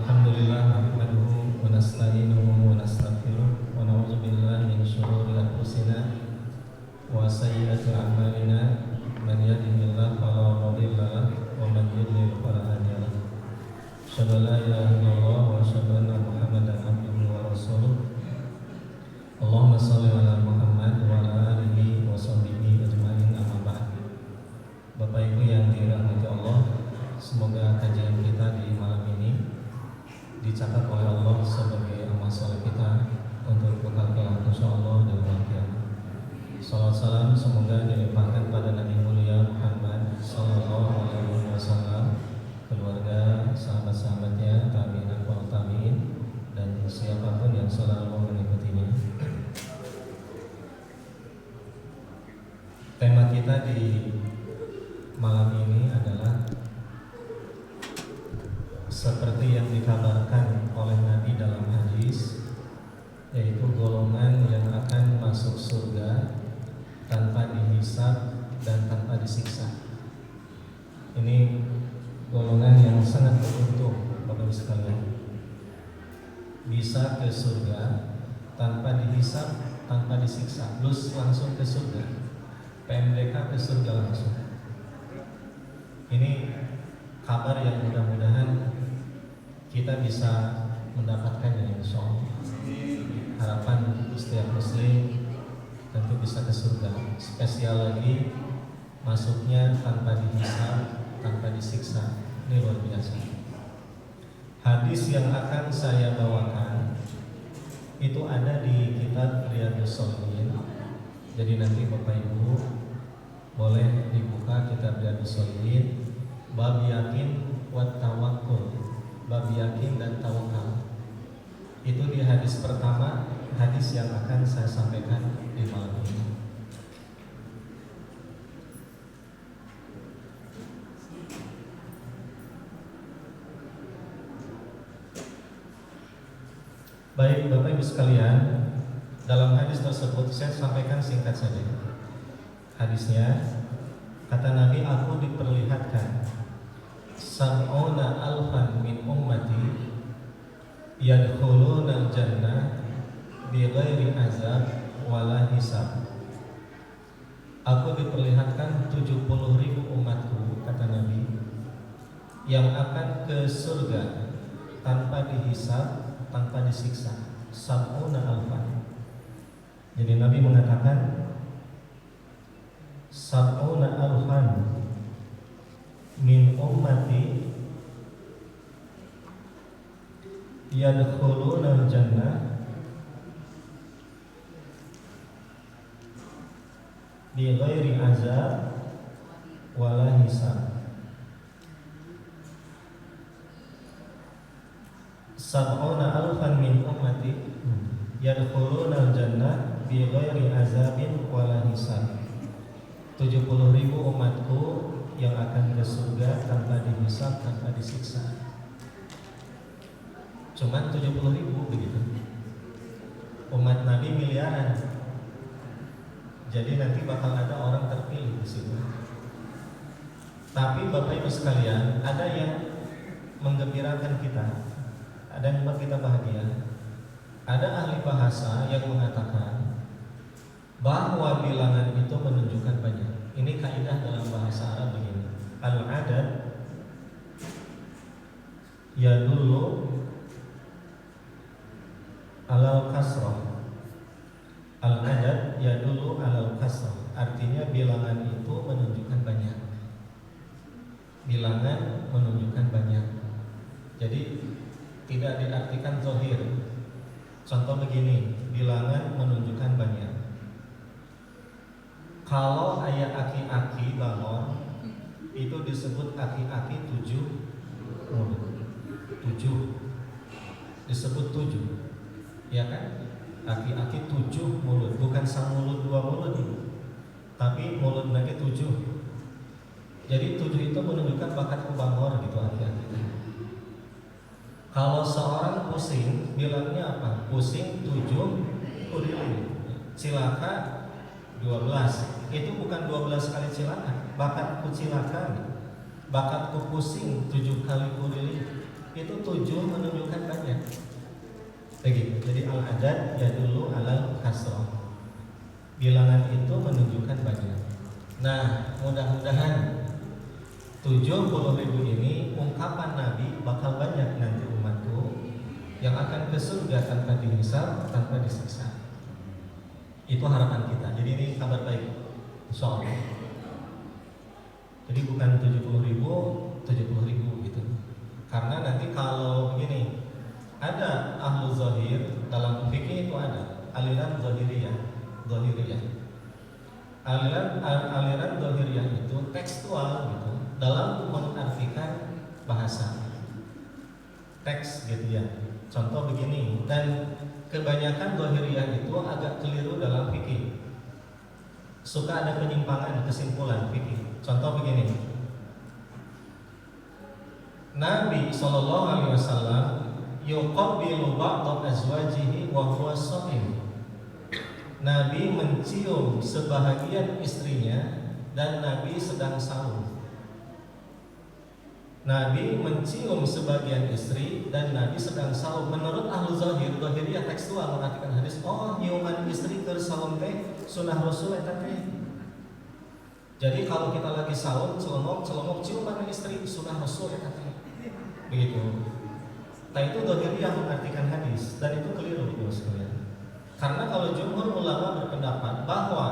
Alhamdulillah nahmaduhu wa nasta'inuhu wa nastaghfiruh wa na'udzu billahi min shururi anfusina wa sayyiati a'malina man yahdihillahu fala mudilla lahu wa man yudlil fala hadiya lahu. Asyhadu an la ilaha illallah wa asyhadu anna Muhammadan abduhu wa rasuluh. Allahumma shalli ala Muhammad wa ala alihi wa sahbihi ajma'in, amma ba'd. Bapak Ibu yang dirahmati Allah, semoga kajian kita di malam ini dicatat oleh Allah sebagai amal soleh kita untuk bekal kelak insyaallah dan bahagia. Salawat salam semoga dilimpahkan pada Nabi mulia Muhammad sallallahu alaihi wasallam, keluarga, sahabat-sahabatnya, tabi'in, atba'ut tabi'in, dan siapapun yang selalu mengikutinya. Tema kita di malam ini adalah seperti yang dikabarkan oleh Nabi dalam hadis, yaitu golongan yang akan masuk surga tanpa dihisab dan tanpa disiksa. Ini golongan yang sangat beruntung, Bapak Ibu sekalian. Bisa ke surga tanpa dihisab, tanpa disiksa, terus langsung ke surga. PMDK ke surga langsung. Ini kabar yang mudah-mudahan kita bisa mendapatkannya, insya Allah. Harapan setiap muslim tentu bisa ke surga. Spesial lagi masuknya tanpa dihisab, tanpa disiksa. Ini luar biasa. Hadis yang akan saya bawakan itu ada di kitab Riyadhus Shalihin. Jadi nanti Bapak Ibu boleh dibuka kitab Riyadhus Shalihin, bab yakin wat tawakkul, bab yakin dan tawakal. Itu di hadis pertama, hadis yang akan saya sampaikan di malam ini. Baik Bapak Ibu sekalian, dalam hadis tersebut saya sampaikan singkat saja. Hadisnya, kata Nabi, aku diperlihatkan sab'una alfan min ummati yadkhuluna al-jannah bighairi azab wala hisab. Aku diperlihatkan 70.000 umatku, kata Nabi, yang akan ke surga tanpa dihisab, tanpa disiksa. Sab'una alfan. Jadi Nabi mengatakan sab'una alfan min ummati yadkhuluna al-jannah bi ghairi azab wala hisab. Sab'una alfan min ummati yadkhuluna al-jannah bi ghairi azabin wala hisab. 70.000 umatku yang akan ke surga tanpa dihisab, tanpa disiksa. Cuman 70.000 begitu. Umat Nabi miliaran. Jadi nanti bakal ada orang terpilih di situ. Tapi Bapak Ibu sekalian, ada yang menggembirakan kita, ada yang membuat kita bahagia. Ada ahli bahasa yang mengatakan bahwa bilangan itu menunjukkan banyak. Ini kaidah dalam bahasa Arab begini. Al-adad yadullu alal kasrah. Al-adad yadullu alal kasrah. Artinya bilangan itu menunjukkan banyak. Bilangan menunjukkan banyak. Jadi tidak diartikan zahir. Contoh begini, bilangan menunjukkan banyak. Kalau ayat aki-aki balon itu disebut aki-aki 7 mulut. 7 disebut 7, ya kan? Aki-aki 7 mulut, bukan sang mulut 2 mulut itu, tapi mulut lagi 7. Jadi 7 itu menunjukkan bakat kubangor gitu aki-aki. Kalau seorang pusing, bilangnya apa? Pusing 7 kurilin. Cilaka 12. Itu bukan 12 kali cilaka. Bakatku cilaka, bakatku pusing 7 kali kurilin. itu 7 menunjukkan banyak. Begitu. Jadi al-adad yadullu alal kasrah. Bilangan itu menunjukkan banyak. Nah, mudah-mudahan 70.000 ini ungkapan Nabi bakal banyak nanti umatku yang akan ke surga tanpa dihisab, tanpa disiksa. Itu harapan kita. Jadi ini kabar baik. Insyaallah. Jadi bukan 70.000 gitu. Karena nanti kalau begini, ada ahlu zahir dalam fikih itu ada aliran zahiriyah. Aliran zahiriyah itu tekstual gitu, dalam mengartikan bahasa teks gitu ya. Contoh begini, dan kebanyakan zahiriyah itu agak keliru dalam fikih. Suka ada penyimpangan kesimpulan fikih. Contoh begini, Nabi SAW yuqabbilu ba'da azwajihi wa huwa sha'im. Nabi mencium sebahagian istrinya dan Nabi sedang sahur. Nabi mencium sebagian istri dan Nabi sedang sahur. Menurut ahlu zahiriyah tekstual mengartikan hadis, oh nyiuman istri ke sahur teh sunah rasul eta teh. Jadi kalau kita lagi sahur celongok ciuman istri sunah rasul eta teh. Begitu. Nah itu zahiriyah mengartikan hadis dan itu keliru Ibu sekalian. Karena kalau jumhur ulama berpendapat bahwa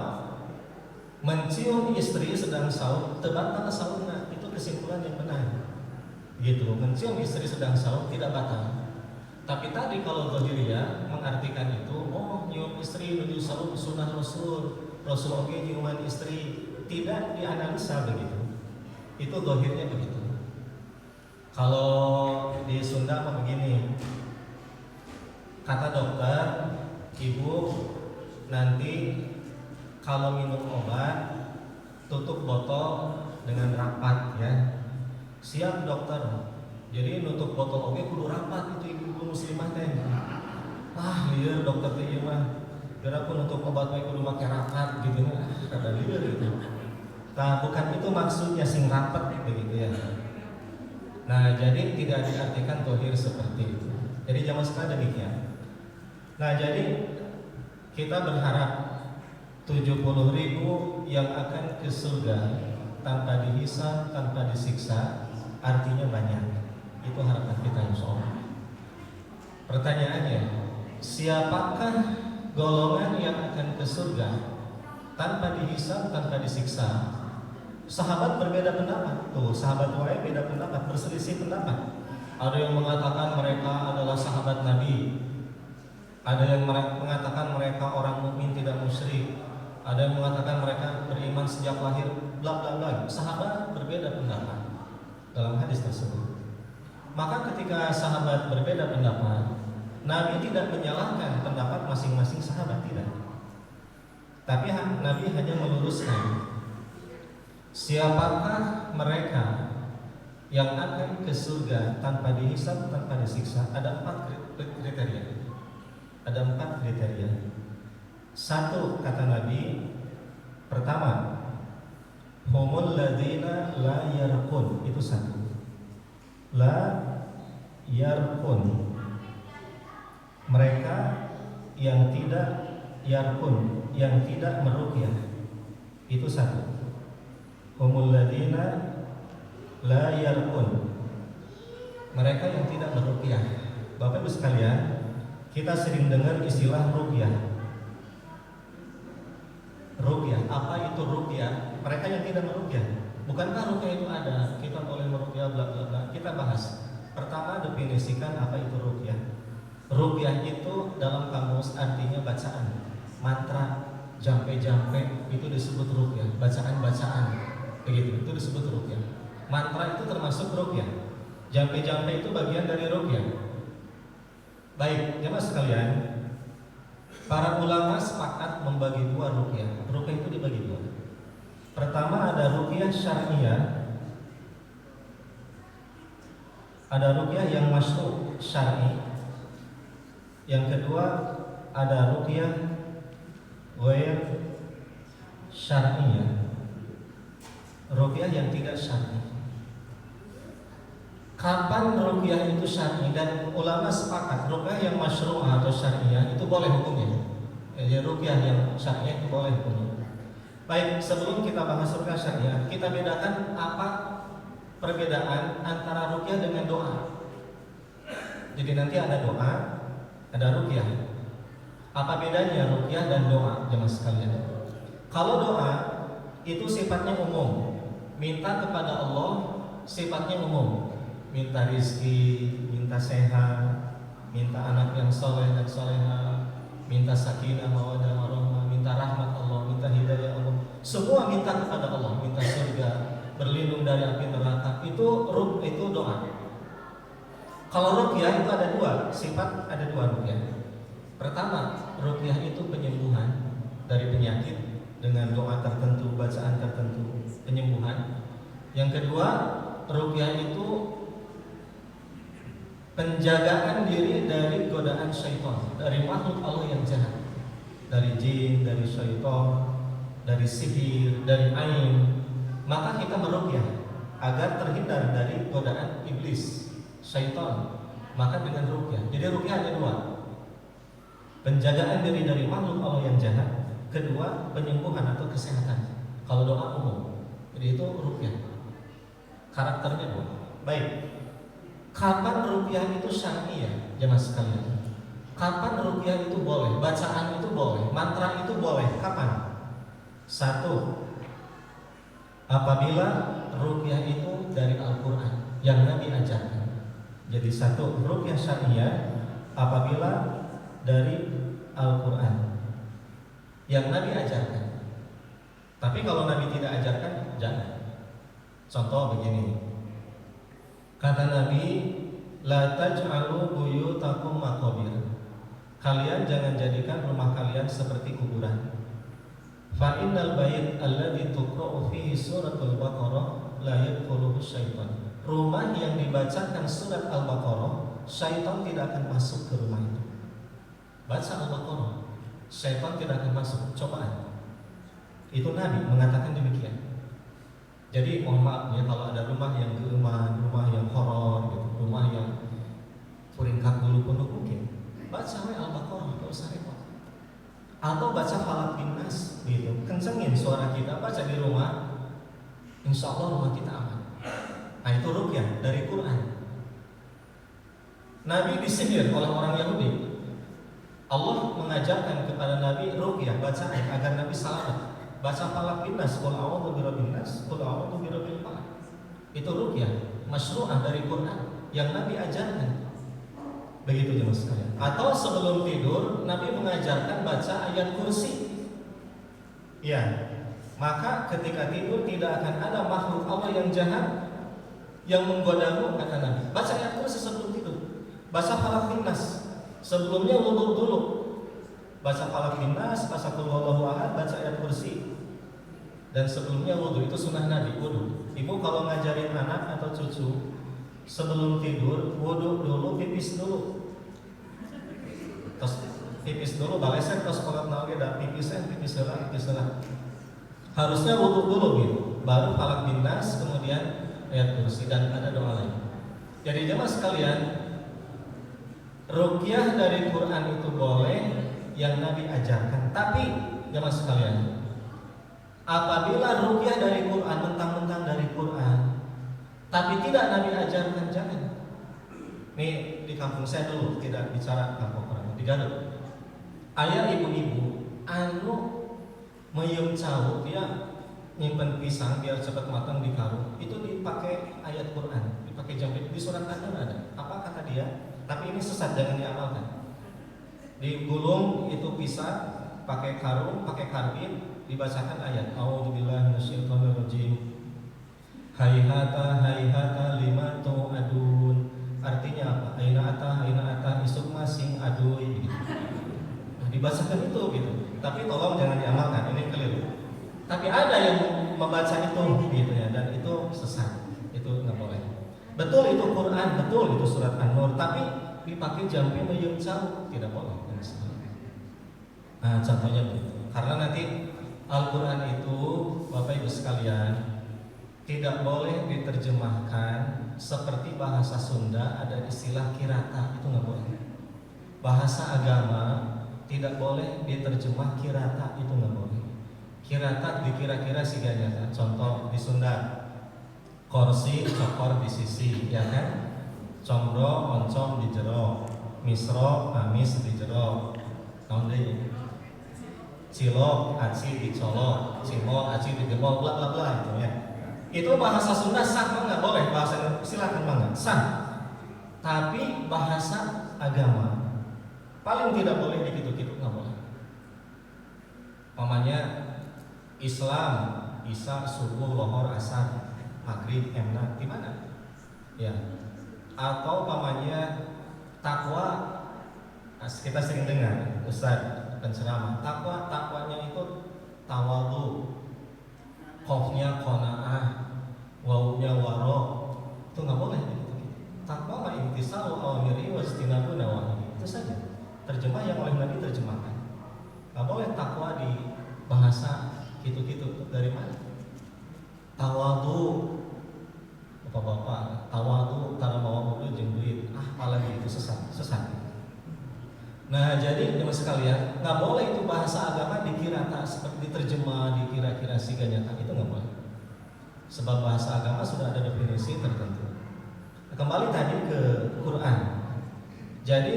mencium istri sedang sahur terbatal sahurnya, itu kesimpulan yang benar. Gitu, mencium istri sedang sahur tidak batal. Tapi tadi kalau zahiriyah mengartikan itu, oh nyium istri menuju sahur sunnah Rasul oke nyiuman istri, tidak dianalisa begitu. Itu zahirnya begitu. Kalau di Sunda apa begini, kata dokter, ibu nanti kalau minum obat tutup botol dengan rapat ya. Siap dokter. Jadi nutup botol oge kudu rapat itu ibu muslimah teh. Ah, lieur dokter teh ieu mah. Geura aku nutup obat we kudu make rapat gitu nah, kada lieur gitu. Nah, bukan itu maksudnya sing rapat begitu ya. Nah, jadi tidak diartikan zahir seperti itu. Jadi zaman sekarang demikian. Nah, jadi kita berharap 70.000 yang akan ke surga tanpa dihisab, tanpa disiksa, artinya banyak. Itu harapan kita insyaallah. Pertanyaannya, siapakah golongan yang akan ke surga tanpa dihisab, tanpa disiksa? Sahabat berbeda pendapat. Tuh, sahabat wae beda pendapat, berselisih pendapat. Ada yang mengatakan mereka adalah sahabat Nabi. Ada yang mengatakan mereka orang mukmin tidak musyrik. Ada yang mengatakan mereka beriman sejak lahir, bla bla bla. Sahabat berbeda pendapat dalam hadis tersebut. Maka ketika sahabat berbeda pendapat, Nabi tidak menyalahkan pendapat masing-masing sahabat, tidak. Tapi Nabi hanya meluruskan siapakah mereka yang akan ke surga tanpa dihisab, tanpa disiksa. Ada 4 kriteria. Ada 4 kriteria. 1 kata Nabi, pertama, humul ladzina la yarqun, itu 1. La yarqun, mereka yang tidak yarqun, yang tidak meruqyah, itu 1. Humul ladzina la yarqun, mereka yang tidak meruqyah. Bapak Ibu sekalian, kita sering dengar istilah ruqyah. Ruqyah, apa itu ruqyah? Mereka yang tidak meruqyah. Bukankah ruqyah itu ada? Kita boleh meruqyah bla bla bla. Kita bahas. Pertama, definisikan apa itu ruqyah. Ruqyah itu dalam kamus artinya bacaan, mantra, jampe-jampe, itu disebut ruqyah. Bacaan-bacaan, begitu. Itu disebut ruqyah. Mantra itu termasuk ruqyah. Jampe-jampe itu bagian dari ruqyah. Baik, jemaah sekalian, para ulama sepakat membagi 2 ruqyah. Ruqyah itu dibagi 2. Pertama ada ruqyah syar'iyah. Ada ruqyah yang masyru' syar'i. Yang kedua ada ruqyah ghair syar'iyah. Ruqyah yang tidak syar'i. Kapan ruqyah itu syar'i? Dan ulama sepakat ruqyah yang masyru'ah atau syariah itu boleh hukumnya. Ya, ruqyah yang syariah itu boleh hukumnya. Baik, sebelum kita bahas ruqyah syariah, kita bedakan apa perbedaan antara ruqyah dengan doa. Jadi nanti ada doa, ada ruqyah. Apa bedanya ruqyah dan doa, jemaah sekalian? Kalau doa itu sifatnya umum, minta kepada Allah sifatnya umum. Minta rizki, minta sehat, minta anak yang soleh dan soleha, minta sakinah, mawaddah, warahmah, minta rahmat Allah, minta hidayah Allah. Semua minta kepada Allah, minta surga, berlindung dari api neraka. Itu doa. Kalau ruqyah itu ada dua sifat, ada dua ruqyah. Pertama, ruqyah itu penyembuhan dari penyakit dengan doa tertentu, bacaan tertentu, penyembuhan. Yang kedua, ruqyah itu penjagaan diri dari godaan syaitan, dari makhluk Allah yang jahat, dari jin, dari syaitan, dari sihir, dari ain. Maka kita meruqyah agar terhindar dari godaan iblis, syaitan. Maka dengan ruqyah. Jadi ruqyah ada dua: penjagaan diri dari makhluk Allah yang jahat, kedua penyembuhan atau kesehatan. Kalau doa umum, jadi itu ruqyah. Karakternya dua. Baik. Kapan ruqyah itu syar'iyah, jemaah sekalian? Kapan ruqyah itu boleh? Bacaan itu boleh, mantra itu boleh. Kapan? Satu, apabila ruqyah itu dari Al-Quran yang Nabi ajarkan. Jadi satu, ruqyah syar'iyah apabila dari Al-Quran yang Nabi ajarkan. Tapi kalau Nabi tidak ajarkan, jangan. Contoh begini. Kata Nabi, la taj'alu buyutakum maqabir. Kalian jangan jadikan rumah kalian seperti kuburan. Fa innal bait alladzi tuqra'u fihi suratul Baqarah la yadkhuluhu syaitan. Rumah yang dibacakan surat Al-Baqarah, syaitan tidak akan masuk ke rumah itu. Baca Al-Baqarah, syaitan tidak akan masuk. Cobaan. Itu Nabi mengatakan demikian. Jadi mohon maaf ya kalau ada rumah yang geeman, rumah yang horor, gitu, rumah yang puringkak bulu punduk mungkin baca Al-Baqarah, gak usah repot. Atau baca Falaq bin Nas, gitu. Kencengin suara kita baca di rumah, insya Allah rumah kita aman. Nah itu ruqyah dari Quran. Nabi disihir oleh orang Yahudi. Allah mengajarkan kepada Nabi ruqyah, bacaan agar Nabi selamat. Baca Falaq bin Nas, qul a'udzu birabbin nas, qul a'udzu birabbil falaq. Itu ruqyah masyru'ah dari Quran yang Nabi ajarkan. Begitu jemaah sekalian. Atau sebelum tidur Nabi mengajarkan baca ayat kursi. Ya. Maka ketika tidur tidak akan ada makhluk Allah yang jahat yang menggodamu, kata Nabi. Baca ayat kursi sebelum tidur. Baca Falaq bin Nas. Sebelumnya wudu dulu. Baca Falaq bin Nas, baca qul huwallahu ahad, baca ayat kursi. Dan sebelumnya wudu, itu sunnah Nabi, wudu. Ibu kalau ngajarin anak atau cucu sebelum tidur, wudu dulu, pipis dulu. Terus pipis dulu, balesan terus kolot naoge dan pipisan, pipis heula. Harusnya wudu dulu gitu. Baru Falaq bin Nas, kemudian ayat kursi dan ada doa lain. Jadi jemaah sekalian, ruqyah dari Quran itu boleh yang Nabi ajarkan. Tapi jemaah sekalian, apabila ruqyah dari Quran, mentang-mentang dari Quran, tapi tidak Nabi ajarkan, jangan. Nih di kampung saya dulu, tidak bicara kampung orang, di Garut. Ayah ibu-ibu anu meyeum cau, dia nyimpen pisang biar cepat matang di karung, itu dipakai ayat Quran, dipakai jambit. Di surat An-Nur ada. Apa kata dia? Tapi ini sesat, jangan diamalkan. Digulung itu pisang, pakai karung, pakai karbit, dibacakan ayat A'udzubillahi minasyaitonirrajim. Hayhata hayhata lima tu'adun. Artinya apa? Aina ata isuk masing adui gitu. Nah, dibacakan itu gitu. Tapi tolong jangan diamalkan, ini keliru. Tapi ada yang membaca itu gitu ya, dan itu sesat. Itu nggak boleh. Betul itu Quran, betul itu surat An-Nur, tapi dipakai jampi meyeum cau, tidak boleh. Nah, contohnya begitu. Karena nanti Al-Quran itu, Bapak Ibu sekalian, tidak boleh diterjemahkan seperti bahasa Sunda ada istilah kirata, itu nggak boleh. Bahasa agama tidak boleh diterjemah kirata, itu nggak boleh. Kirata dikira-kira siganya. Contoh di Sunda, korsi cokor di sisi, ya kan? Combro oncom di jero, misro amis di jero, naon deui? Cilok aci dicolok, cimol aci digemol, bla bla bla, itu ya. Itu bahasa Sunda sah mah nggak boleh, bahasa silakan banget sah. Tapi bahasa agama paling tidak boleh dikitu-kitu, nggak boleh. Namanya Islam, Isya, subuh, lohor, asar, maghrib, emna, di mana? Ya. Atau namanya takwa, kita sering dengar Ustaz penceramah, takwanya itu tawadu, khofnya qanaah, waunya waro, itu nggak boleh gitu. Takwa mah imtisalu awamiri wajtinabu nawahi, itu saja terjemah yang oleh Nabi terjemahkan. Nggak boleh takwa di bahasa gitu-gitu. Dari mana? Tawadu, bapak-bapak, tawadu karena bawa mobil jeung duit, apalagi itu sesat. Nah, jadi teman sekalian, nggak boleh itu bahasa agama dikira tak seperti diterjemah, dikira-kira siganya tak, itu nggak boleh. Sebab bahasa agama sudah ada definisi tertentu. Nah, kembali tadi ke Quran. Jadi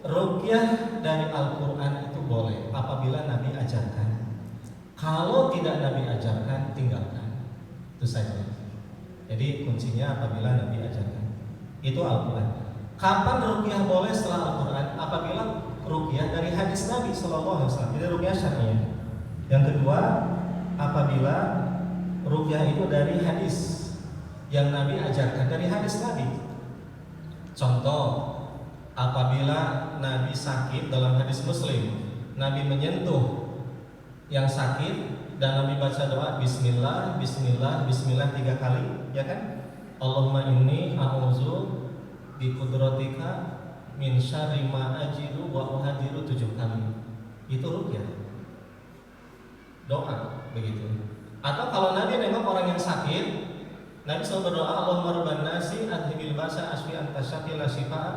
ruqyah dari Al-Quran itu boleh apabila Nabi ajarkan. Kalau tidak Nabi ajarkan, tinggalkan. Itu saja. Jadi kuncinya apabila Nabi ajarkan. Itu Al-Quran. Kapan ruqyah boleh setelah Al-Quran? Apabila ruqyah dari hadis Nabi SAW. Jadi ruqyah syar'iyyah. Yang kedua, apabila ruqyah itu dari hadis yang Nabi ajarkan, dari hadis Nabi. Contoh, apabila Nabi sakit, dalam hadis Muslim, Nabi menyentuh yang sakit dan Nabi baca doa Bismillah, Bismillah, Bismillah 3 kali, ya kan? Allahumma inni a'udzu biqudratika min syarri ma ajidu wa uhadiru 7 kali. Itu ruqyah, doa begitu. Atau kalau Nabi memang orang yang sakit, Nabi selalu berdoa Allahumma rabban nasi adhibil ba'sa asfi anta syafi la shifaa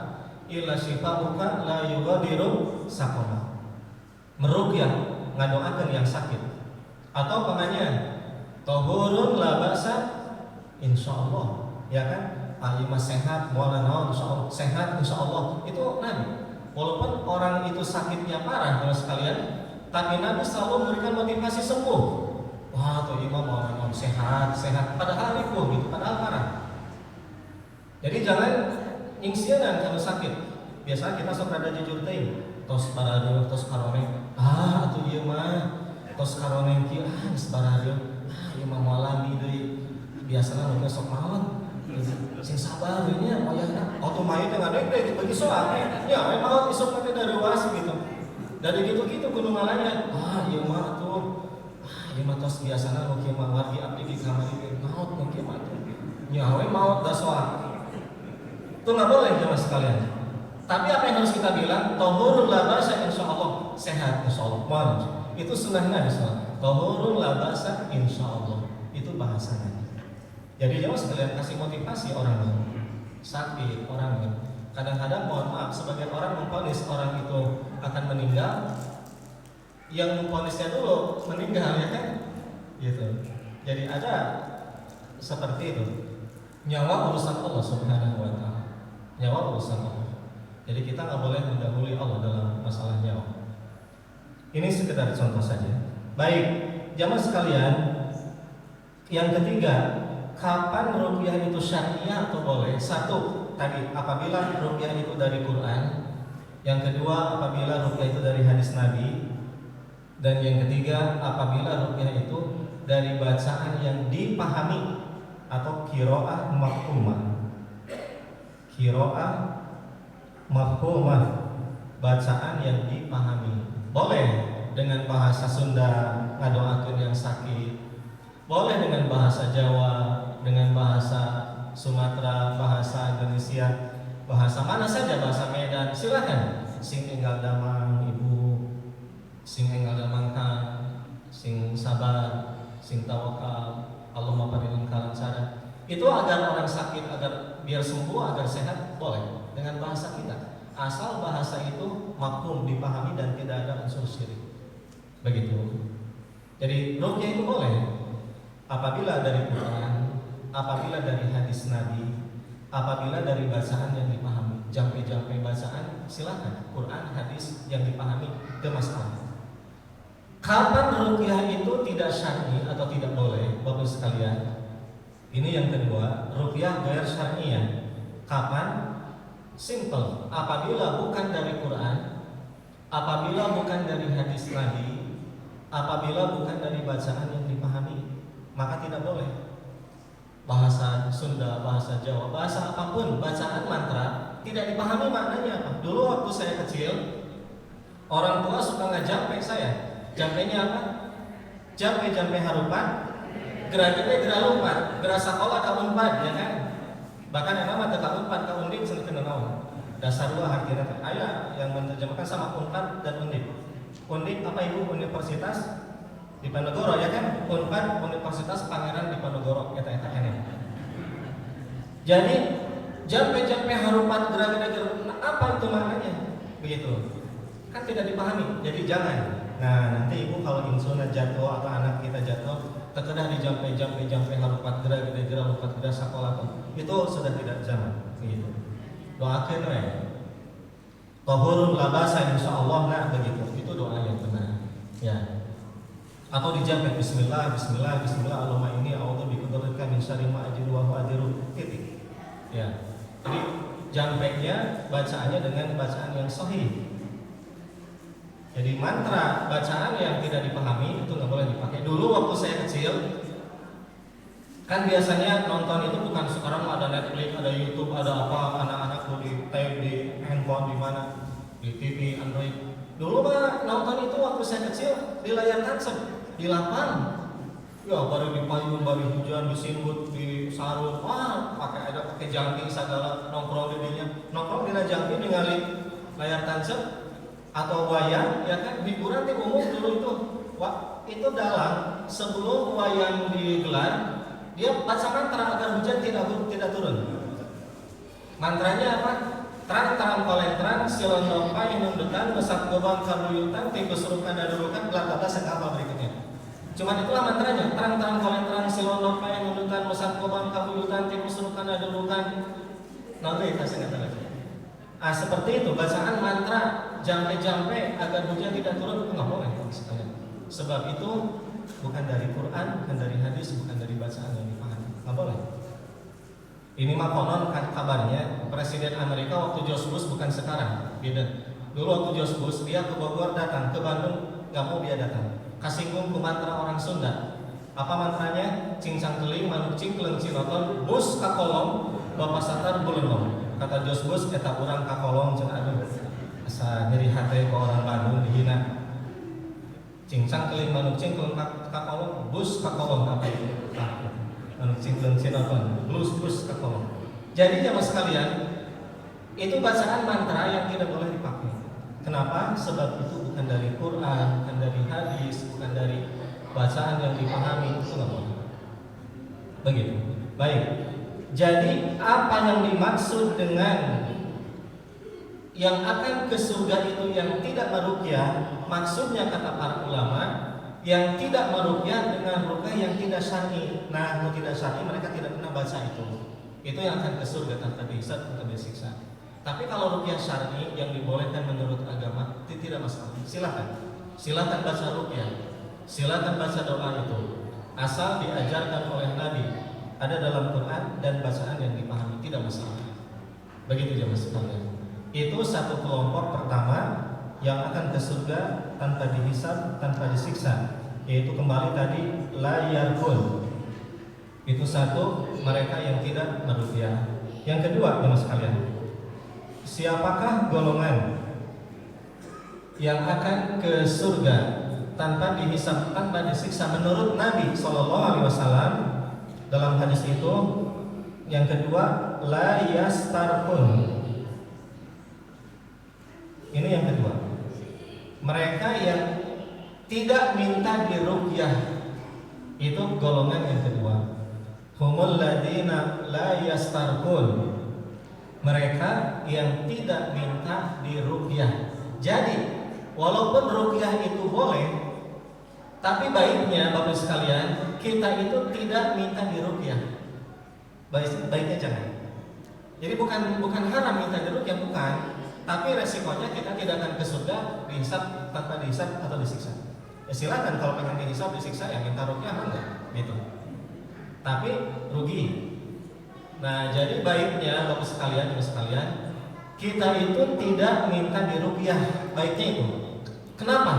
illa shifauka la yughadiru saqama. Meruqyah, ngadoakeun yang sakit. Atau pamannya tahurun la ba'sa insyaallah, ya kan? Alimah sehat, moal naon insyaallah, sehat insyaallah. Itu Nabi. Walaupun orang itu sakitnya parah kalau sekalian, tapi Nabi selalu memberikan motivasi sembuh. Wah, tuh imam mau sehat, padahal ripuh gitu, padahal parah. Jadi jangan ingsianan kalau sakit. Biasa kita sok rada jujur teh, tos barareug, tos karone. Atuh ieu mah tos karone kieu geus barareug. Ieu mah moal alami deui. Biasana nu sok maot. Sing sabar we nya wayahna. Atuh main teh ngadeg deh bagi soal ya we maot isuk teh dari was gitu. Dari gitu-gitu kudu ngalanya. Ieu mah tuh ieu mah tos biasana nu kieu mah wargi abdi di kamari maot nu kieu mah tuh. Nya we maot da soal. Itu nggak boleh jemaah sekalian. Tapi apa yang harus kita bilang? Tahurul la ba'sa insyaallah, sehat insyaallah. Itu sunnahnya di sana. Tahurul la ba'sa insyaallah. Itu bahasanya. Jadi jemaah sekalian, kasih motivasi orang yang sakit, orang yang kadang-kadang mohon maaf sebagian orang memvonis orang itu akan meninggal, yang memvonisnya dulu meninggal, ya kan? Gitu. Jadi ada seperti itu. Nyawa urusan Allah Subhanahu wa taala. Nyawa urusan Allah. Jadi kita nggak boleh mendahului Allah dalam masalah nyawa. Ini sekedar contoh saja. Baik, jamaah sekalian, yang ketiga, kapan ruqyah itu syar'iyyah atau boleh? Satu, tadi apabila ruqyah itu dari Quran. Yang kedua, apabila ruqyah itu dari hadis Nabi. Dan yang ketiga, apabila ruqyah itu dari bacaan yang dipahami atau qiraah mafhumah. Qiraah mafhumah, bacaan yang dipahami. Boleh dengan bahasa Sunda ngadoakeun yang sakit. Boleh dengan bahasa Jawa, dengan bahasa Sumatera, bahasa Indonesia, bahasa mana saja, bahasa Medan, silakan. Sing enggal damang ibu, sing enggal damang kang, sing sabar, sing tawakal, Allahumma parinun kalancara. Itu agar orang sakit, agar biar sembuh agar sehat, boleh dengan bahasa kita. Asal bahasa itu mafhum, dipahami dan tidak ada unsur syirik. Begitu. Jadi ruqyah itu boleh apabila dari Quran, apabila dari hadis Nabi, apabila dari bacaan yang dipahami. Jampe-jampe bacaan silakan, Quran, hadis yang dipahami, itu masalah. Kapan ruqyah itu tidak syar'i atau tidak boleh, Bapak sekalian? Ini yang kedua, ruqyah ghair syar'iyah. Kapan? Simple. Apabila bukan dari Quran, apabila bukan dari hadis Nabi, apabila bukan dari bacaan yang dipahami, maka tidak boleh. Bahasa Sunda, bahasa Jawa, bahasa apapun, bacaan mantra tidak dipahami maknanya apa. Dulu waktu saya kecil, orang tua suka ngajampe saya. Jampenya apa? Jampe-jampe harupan, gerak-gerak gerak lompat, gerak sekolah ka unpad, ya kan? Bahkan yang nama teka unpad ka undip seni naon. Dasar dua artinya aya yang menerjemahkan sama unpad dan undip. Undip apa Ibu? Universitas Diponegoro, ya kan? Unpad Universitas Pangeran Diponegoro, eta ini. Jadi jampe-jampe harupan gerak-gerak apa itu maknanya? Begitu. Kan tidak dipahami. Jadi jangan. Nah, nanti Ibu kalau insuna jatuh atau anak kita jatuh, terkedah di jampe harupat gerak lompat gerak sekolah itu sudah tidak zaman. Begitu. Doakan we. Tahurun labasa insyaallah, nah begitu. Itu doa yang benar. Ya. Atau dijampe bismillah Allahumma inni a'udzu biqudratika min syarri ma ajidu wa aqdiru. Titik. Ya. Jadi jampenya bacaannya dengan bacaan yang sahih. Jadi mantra bacaan yang tidak dipahami itu nggak boleh dipakai. Dulu waktu saya kecil, kan biasanya nonton itu bukan sekarang ada Netflix, ada YouTube, ada apa, anak-anak tuh di tape di handphone, di mana, di TV, Android. Dulu mah nonton itu waktu saya kecil di layar tancap, di lapang. Ya baru di payung, baru hujan, disimbut, di sarung, wah pakai jampi segala, nongkrong di dinya, nongkrong di jampi ningali layar tancap atau wayang, ya kan, hiburan di umum dulu itu. Wah, itu dalam sebelum wayang digelar, dia baca mantra agar hujan tidak turun. Mantranya apa? Terang kolentran, silon nompai, nundutan, besar gobang kabuyutan, tikus rukan dadurukan, bla bla apa berikutnya. Cuman itulah mantranya. Terang kolentran, silon nompai, nundutan, besar gobang kabuyutan, tikus rukan dadurukan. Nanti kasih kata lagi. Seperti itu bacaan mantra jampe-jampe agar hujan tidak turun itu nggak boleh sekalian. Sebab itu bukan dari Quran, bukan dari hadis, bukan dari bacaan yang dipahami. Nggak boleh. Ini mah konon kabarnya Presiden Amerika waktu George Bush, bukan sekarang, beda. Dulu waktu George Bush dia ke Bogor datang, ke Bandung nggak mau dia datang. Kasinggung ke mantra orang Sunda. Apa mantranya? Cincang keling, manuk cingkleng, cinoton, bus kakolong, bapak satar bulunong. Kata George Bush, eta urang kakolong cen aduh. Asa nyeri hati ke orang Bandung dihina. Cincang keling, manuk cingkleng, kakolong, bus kakolong apa itu? Manuk cingkleng, cinoton, bus kakolong. Jadi jamaah sekalian, itu bacaan mantra yang tidak boleh dipakai. Kenapa? Sebab itu bukan dari Quran, bukan dari hadis, bukan dari bacaan yang dipahami, itu nggak boleh. Begitu. Baik. Jadi apa yang dimaksud dengan yang akan ke surga itu yang tidak meruqyah? Maksudnya kata para ulama, yang tidak meruqyah dengan ruqyah yang tidak syar'i. Nah, kalau tidak syar'i mereka tidak pernah baca itu. Itu yang akan ke surga tanpa dihisab, tanpa disiksa. Tapi kalau ruqyah syar'i yang dibolehkan menurut agama, itu tidak masalah. Silakan baca ruqyah. Silakan baca doa itu. Asal diajarkan oleh Nabi, ada dalam Quran dan bacaan yang dipahami, tidak masalah. Begitu jemaah sekalian. Itu satu kelompok pertama yang akan ke surga tanpa dihisab, tanpa disiksa, yaitu kembali tadi la yarkun. Itu satu, mereka yang tidak meruqyah. Yang kedua jemaah sekalian, siapakah golongan yang akan ke surga tanpa dihisab, tanpa disiksa menurut Nabi SAW? Dalam hadis itu yang kedua la yastarqun. Ini yang kedua. Mereka yang tidak minta diruqyah, itu golongan yang kedua. humul ladina la yastarqun, mereka yang tidak minta diruqyah. Jadi walaupun ruqyah itu boleh, tapi baiknya Bapak sekalian kita itu tidak minta diruqyah. Baiknya jangan. Jadi bukan haram minta diruqyah, bukan, tapi resikonya kita tidak akan ke surga dihisab tanpa dihisab atau disiksa. Ya silakan kalau pengen dihisab disiksa ya minta ruqyah enggak gitu. Tapi rugi. Nah, jadi baiknya Bapak sekalian, Ibu sekalian, kita itu tidak minta diruqyah, baiknya itu. Kenapa?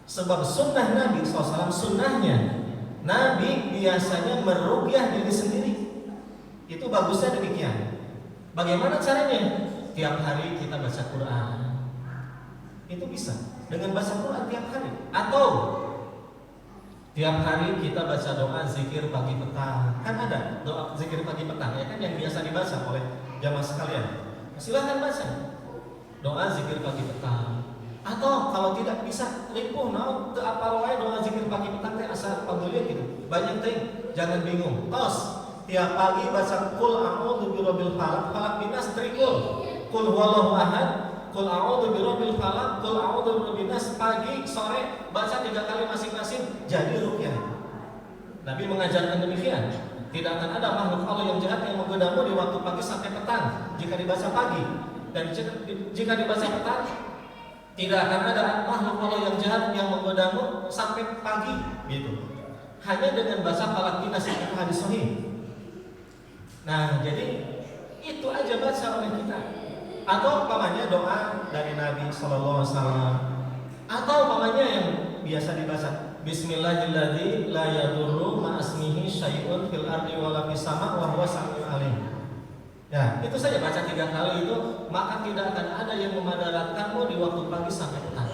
Sebab sunnah Nabi SAW, sunnahnya Nabi biasanya meruqyah diri sendiri. Itu bagusnya demikian. Bagaimana caranya? Tiap hari kita baca Quran. Itu bisa dengan baca Quran tiap hari. Atau tiap hari kita baca doa zikir pagi petang. Kan ada doa zikir pagi petang ya kan, yang biasa dibaca oleh jamaah sekalian. Silahkan baca doa zikir pagi petang. Atau kalau tidak bisa ripuh naon teu apal wae doa zikir pagi petang teh asa pageulieu gitu. Banyak teh, jangan bingung. Tos tiap pagi baca qul a'udzu birabbil falaq, falaq binas trikul. Qul huwallahu ahad, qul a'udzu birabbil falaq, qul a'udzu birabbin nas, pagi sore baca 3 kali masing-masing, jadi ruqyah. Nabi mengajarkan demikian. Tidak akan ada makhluk Allah yang jahat yang menggodamu di waktu pagi sampai petang jika dibaca pagi, dan jika dibaca petang tidak akan ada makhluk Allah yang jahat yang menggodamu sampai pagi gitu. Hanya dengan baca falaq binas, itu hadis sahih. Nah, jadi itu aja baca oleh kita. Atau pamannya doa dari Nabi Sallallahu Alaihi Wasallam, atau pamannya yang biasa dibaca Bismillahirrahmanirrahim, la yadurru ma'asmihi syai'un fil ardi wala fis sama' wa huwa samiul alim. Ya, itu saja baca 3 kali itu, maka tidak akan ada yang memadaratkanmu di waktu pagi sampai petang.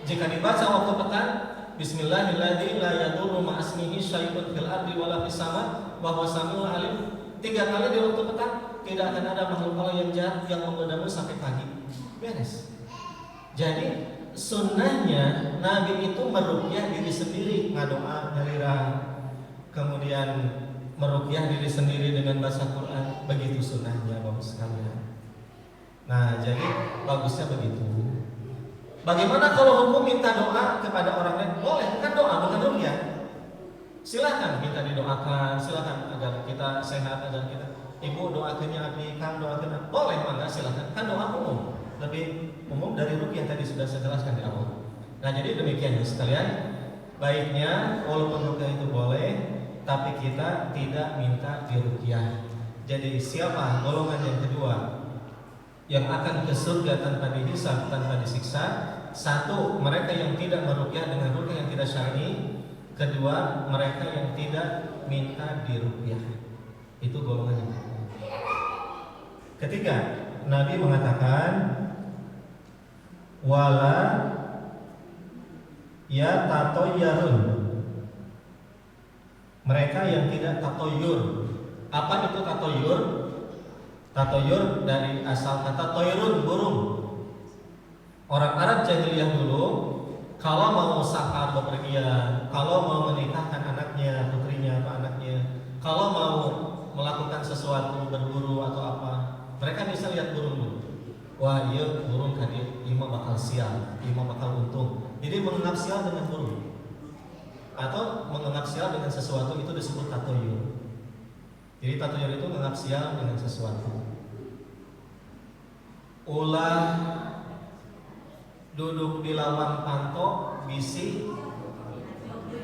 Jika dibaca waktu petang, Bismillahirrahmanirrahim, la yadurru ma'asmihi syai'un fil ardi wala fis sama' wa huwa samiul alim. 3 kali di waktu petang, tidak akan ada makhluk Allah yang jahat yang menggodamu sampai pagi. Beres. Jadi sunnahnya Nabi itu meruqyah diri sendiri, ngadoa nyalira, kemudian meruqyah diri sendiri dengan baca Quran. Begitu sunnahnya Bapak sekalian. Nah, jadi bagusnya begitu. Bagaimana kalau hukum minta doa kepada orang lain? Boleh, kan doa bukan ruqyah. Silakan kita didoakan, silakan agar kita sehat, agar kita ibu doakannya abdi, kang doakan, boleh mangga silakan. Kan doa umum, lebih umum dari ruqyah tadi sudah saya jelaskan di awal. Nah, jadi demikian sekalian, baiknya walaupun ruqyah itu boleh, tapi kita tidak minta diruqyah. Jadi siapa golongan yang kedua yang akan ke surga tanpa dihisab, tanpa disiksa? 1, mereka yang tidak meruqyah dengan ruqyah yang tidak syar'i. 2, mereka yang tidak minta diruqyah. Itu golongan yang kedua. Ketiga, Nabi mengatakan wala ya tatoyarun, mereka yang tidak tatoyur. Apa itu tatoyur? Tatoyur dari asal kata toyrun, burung. Orang Arab jahiliyah dulu kalau mau safar bepergian, kalau mau menikahkan anaknya, putrinya atau anaknya, kalau mau melakukan sesuatu berburu atau apa, mereka bisa lihat burung dulu. Wah, iya burung tadi ima bakal sial, ima bakal untung. Jadi menganggap sial dengan burung atau menganggap sial dengan sesuatu itu disebut tatoyur. Jadi tatoyur itu menganggap sial dengan sesuatu. Ulah duduk di lawang panto bisi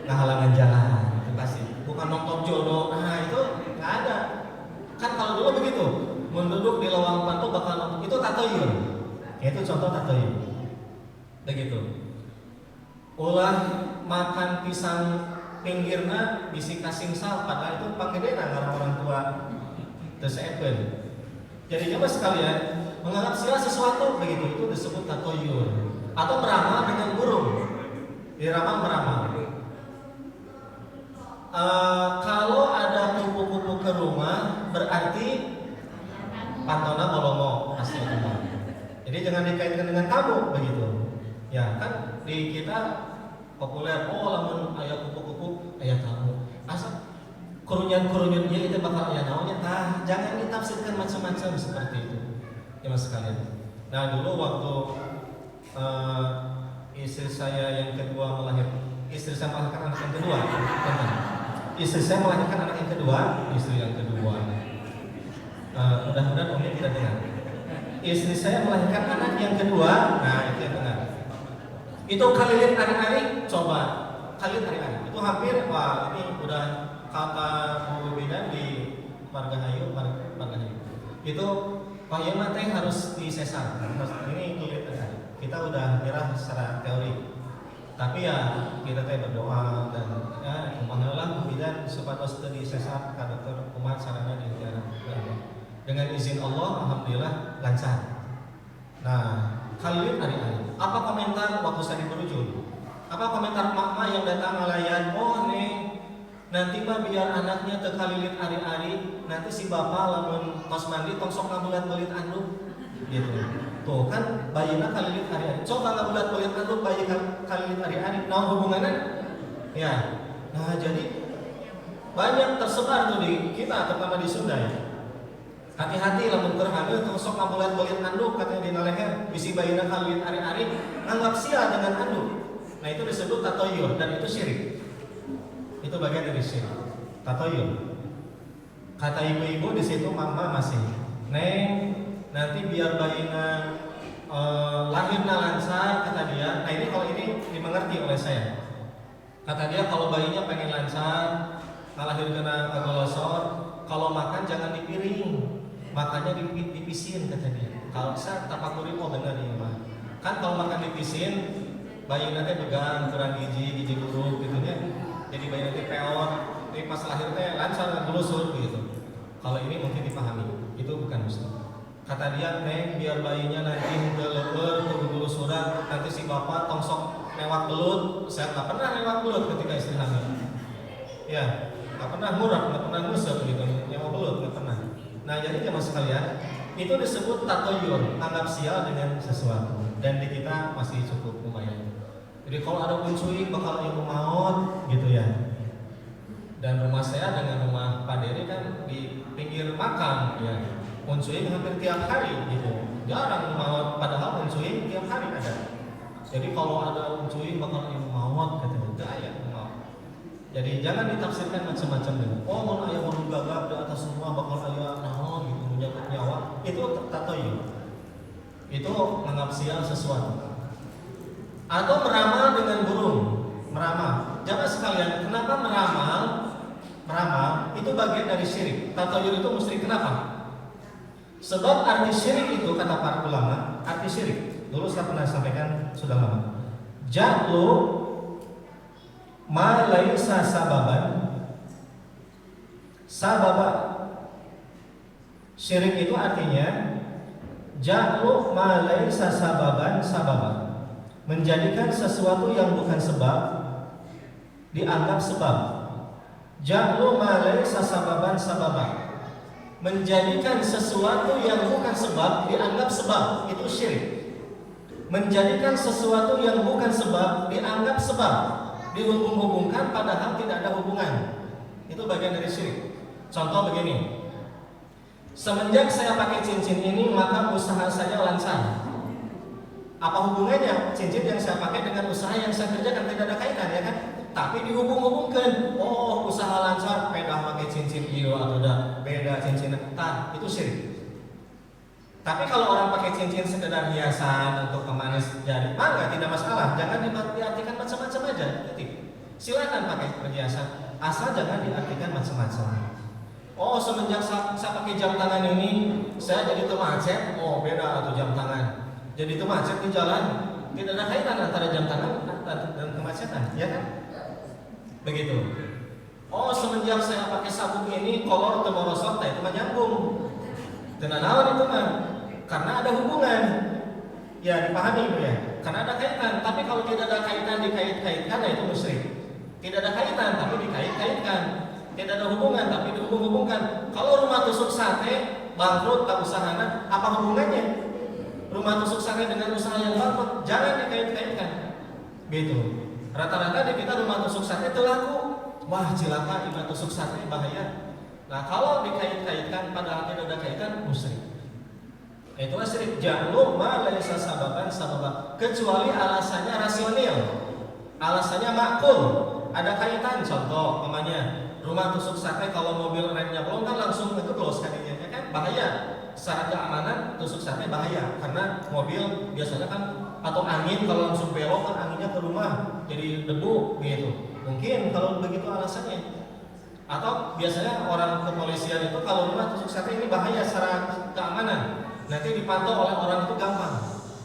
kehalangan jalan, itu pasti bukan nonton jodoh. Nah, itu nggak ada kan. Kalau dulu begitu, menduduk di lawang panto bakal nonton, itu tatoyur. Itu contoh tatoyur begitu. Ulah makan pisang pinggirna bisi kasing sal, padahal itu panggedena karena orang tua tersepen. Jadi coba sekalian menganggap sial sesuatu begitu, itu disebut tatoyur. Atau meramal dengan burung, diramal-meramal. Kalau ada kupu-kupu ke rumah, berarti pantona bolongo asli rumah. Jadi jangan dikaitkan dengan tamu begitu. Ya kan di kita populer, oh lamun ayah kupu-kupu ayah tamu. Asal kurunyan dia itu bakal aya naonnya. Jangan ditafsirkan macam-macam seperti itu. Ya Mas sekalian. Nah, dulu waktu istri saya yang kedua istri saya melahirkan anak yang kedua, teman. Istri saya melahirkan anak yang kedua, mudah-mudahan Umi tidak dengar. Istri saya melahirkan anak yang kedua, nah itu yang dengar. Itu kalilit ari-ari, coba kalilit ari-ari. Itu hampir, wah ini udah kata Bu Bidan di Margahayu. Itu Pak Yema teh harus disesar. Ini kalilit ari-ari. Kita udah nyerah secara teori. Tapi ya kita teh berdoa dan ya kumaha Bu Bidan supados teu disesar ka dokter kumaha sarana di jalan. Dengan izin Allah, alhamdulillah lancar. Nah, kalilit ari-ari. Apa komentar waktu saya diberujul? Apa komentar mak yang datang ngalayan? Oh nih, nanti mah biar anaknya teu kalilit ari-ari, nanti si bapak lamun tos mandi tong sok ngabulat-bulit anduk. Gitu. Tuh kan bayina kalilit ari-ari. Coba ngabulat-bulit anduk bayi kalilit ari-ari. Nah, hubungannya? Ya. Nah, jadi banyak tersebar tuh di kita, terutama di Sunda ya. Hati-hati lamun keur hamil tong sok ngabulat-bulit anduk katanya dina leher, bisi bayina kalilit ari-ari, anggap sia dengan anduk. Nah, itu disebut tatoyur dan itu syirik. Itu bagian dari syirik. Tatoyur. Kata ibu-ibu di situ mama masih, "Neng, nanti biar bayina lahirna lancar," kata dia. Nah, ini kalau ini dimengerti oleh saya. Kata dia kalau bayinya pengen lancar, ngalahirkeun kagolosor, kalau makan jangan di piring. Makannya dipisin kata dia. Kalau bisa tapakuri mau bener ya mah. Kan kalau makan dipisin, bayi nanti begang kurang giji buruk gitu ya. Jadi bayi nanti peot, tapi pas lahir teh lancar ngelusur gitu. Kalau ini mungkin dipahami, itu bukan mustahil. Kata dia, "Neng, biar bayinya nanti henteu leueur teu surat, nanti si bapak tongsok lewat belut." Saya nggak pernah lewat belut ketika istri hamil. Ya, nggak pernah murah, nggak pernah ngusap gitu, nyawa belut nggak pernah. Nah, jadi jemaah sekalian, itu disebut tatoyur, anggap sial dengan sesuatu. Dan di kita masih cukup lumayan. Jadi kalau ada kuncuing bakal ilmu maut gitu ya. Dan rumah saya dengan rumah Pak Dery kan di pinggir makam ya. Kuncuing hampir tiap hari gitu. Jarang maut, padahal kuncuing tiap hari ada. Jadi kalau ada kuncuing bakal ilmu maut katanya, daya maut. Jadi jangan ditafsirkan macam-macam dengan mau aya mau gagap di atas semua bakal aya naon gitu menyangkut nyawa. Itu tatoyur. Itu menganggap sial sesuatu. Atau meramal dengan burung. Meramal. Jangan sekalian, kenapa meramal? Meramal itu bagian dari syirik. Tatoyur itu musyrik. Kenapa? Sebab arti syirik itu kata para ulama, arti syirik. Dulu saya pernah sampaikan sudah lama. Ja'lu ma laisa sababa. Syirik itu artinya ja'lu ma laisa sababa. Menjadikan sesuatu yang bukan sebab dianggap sebab. Ja'lu ma laisa sababa. Menjadikan sesuatu yang bukan sebab dianggap sebab, itu syirik. Menjadikan sesuatu yang bukan sebab dianggap sebab, dihubung-hubungkan padahal tidak ada hubungan. Itu bagian dari syirik. Contoh begini, semenjak saya pakai cincin ini maka usaha saya lancar. Apa hubungannya cincin yang saya pakai dengan usaha yang saya kerjakan? Tidak ada kaitan ya kan? Tapi dihubung-hubungkan. Oh, usaha lancar pedah pakai cincin iyo atau beda cincin. Itu syirik. Tapi kalau orang pakai cincin sekedar hiasan untuk pemanis jari, maka tidak masalah. Jangan diartikan macam-macam aja. Silakan pakai perhiasan, asal jangan diartikan macam-macam. Oh, semenjak saya pakai jam tangan ini, saya jadi macet. Oh, beda atau jam tangan. Jadi macet di jalan. Tidak ada kaitan antara jam tangan dan kemacetan, ya kan? Begitu. Oh, semenjak saya pakai sabuk ini, kolor atau merosot, itu mah nyambung. Dan naon itu mah? Karena ada hubungan. Ya, dipahami itu ya. Karena ada kaitan. Tapi kalau tidak ada kaitan dikait-kaitkan, itu musyrik. Tidak ada kaitan tapi dikait-kaitkan. Tidak ada hubungan tapi dihubung-hubungkan. Kalau rumah tusuk sate bangkrut tak usahana, apa hubungannya? Rumah tusuk sate dengan usaha yang bangkrut, jangan dikait-kaitkan. Gitu. Rata-rata di kita rumah tusuk sate itu laku. wah cilaka ibadah tusuk sate bahaya. Nah kalau dikait-kaitkan padahal tidak ada kaitan, musyrik. Itu syirik. Ja'lu ma laisa sababan sababa, kecuali alasannya rasional, alasannya makul, ada kaitan. Contoh namanya rumah tusuk sate, kalau mobil remnya belum kan langsung ngeglos kadinya kan bahaya. Secara keamanan tusuk sate bahaya karena mobil biasanya kan, atau angin kalau langsung belok kan anginnya ke rumah jadi debu gitu. Mungkin kalau begitu alasannya. Atau biasanya orang kepolisian itu kalau rumah tusuk sate ini bahaya secara keamanan, nanti dipantau oleh orang itu gampang.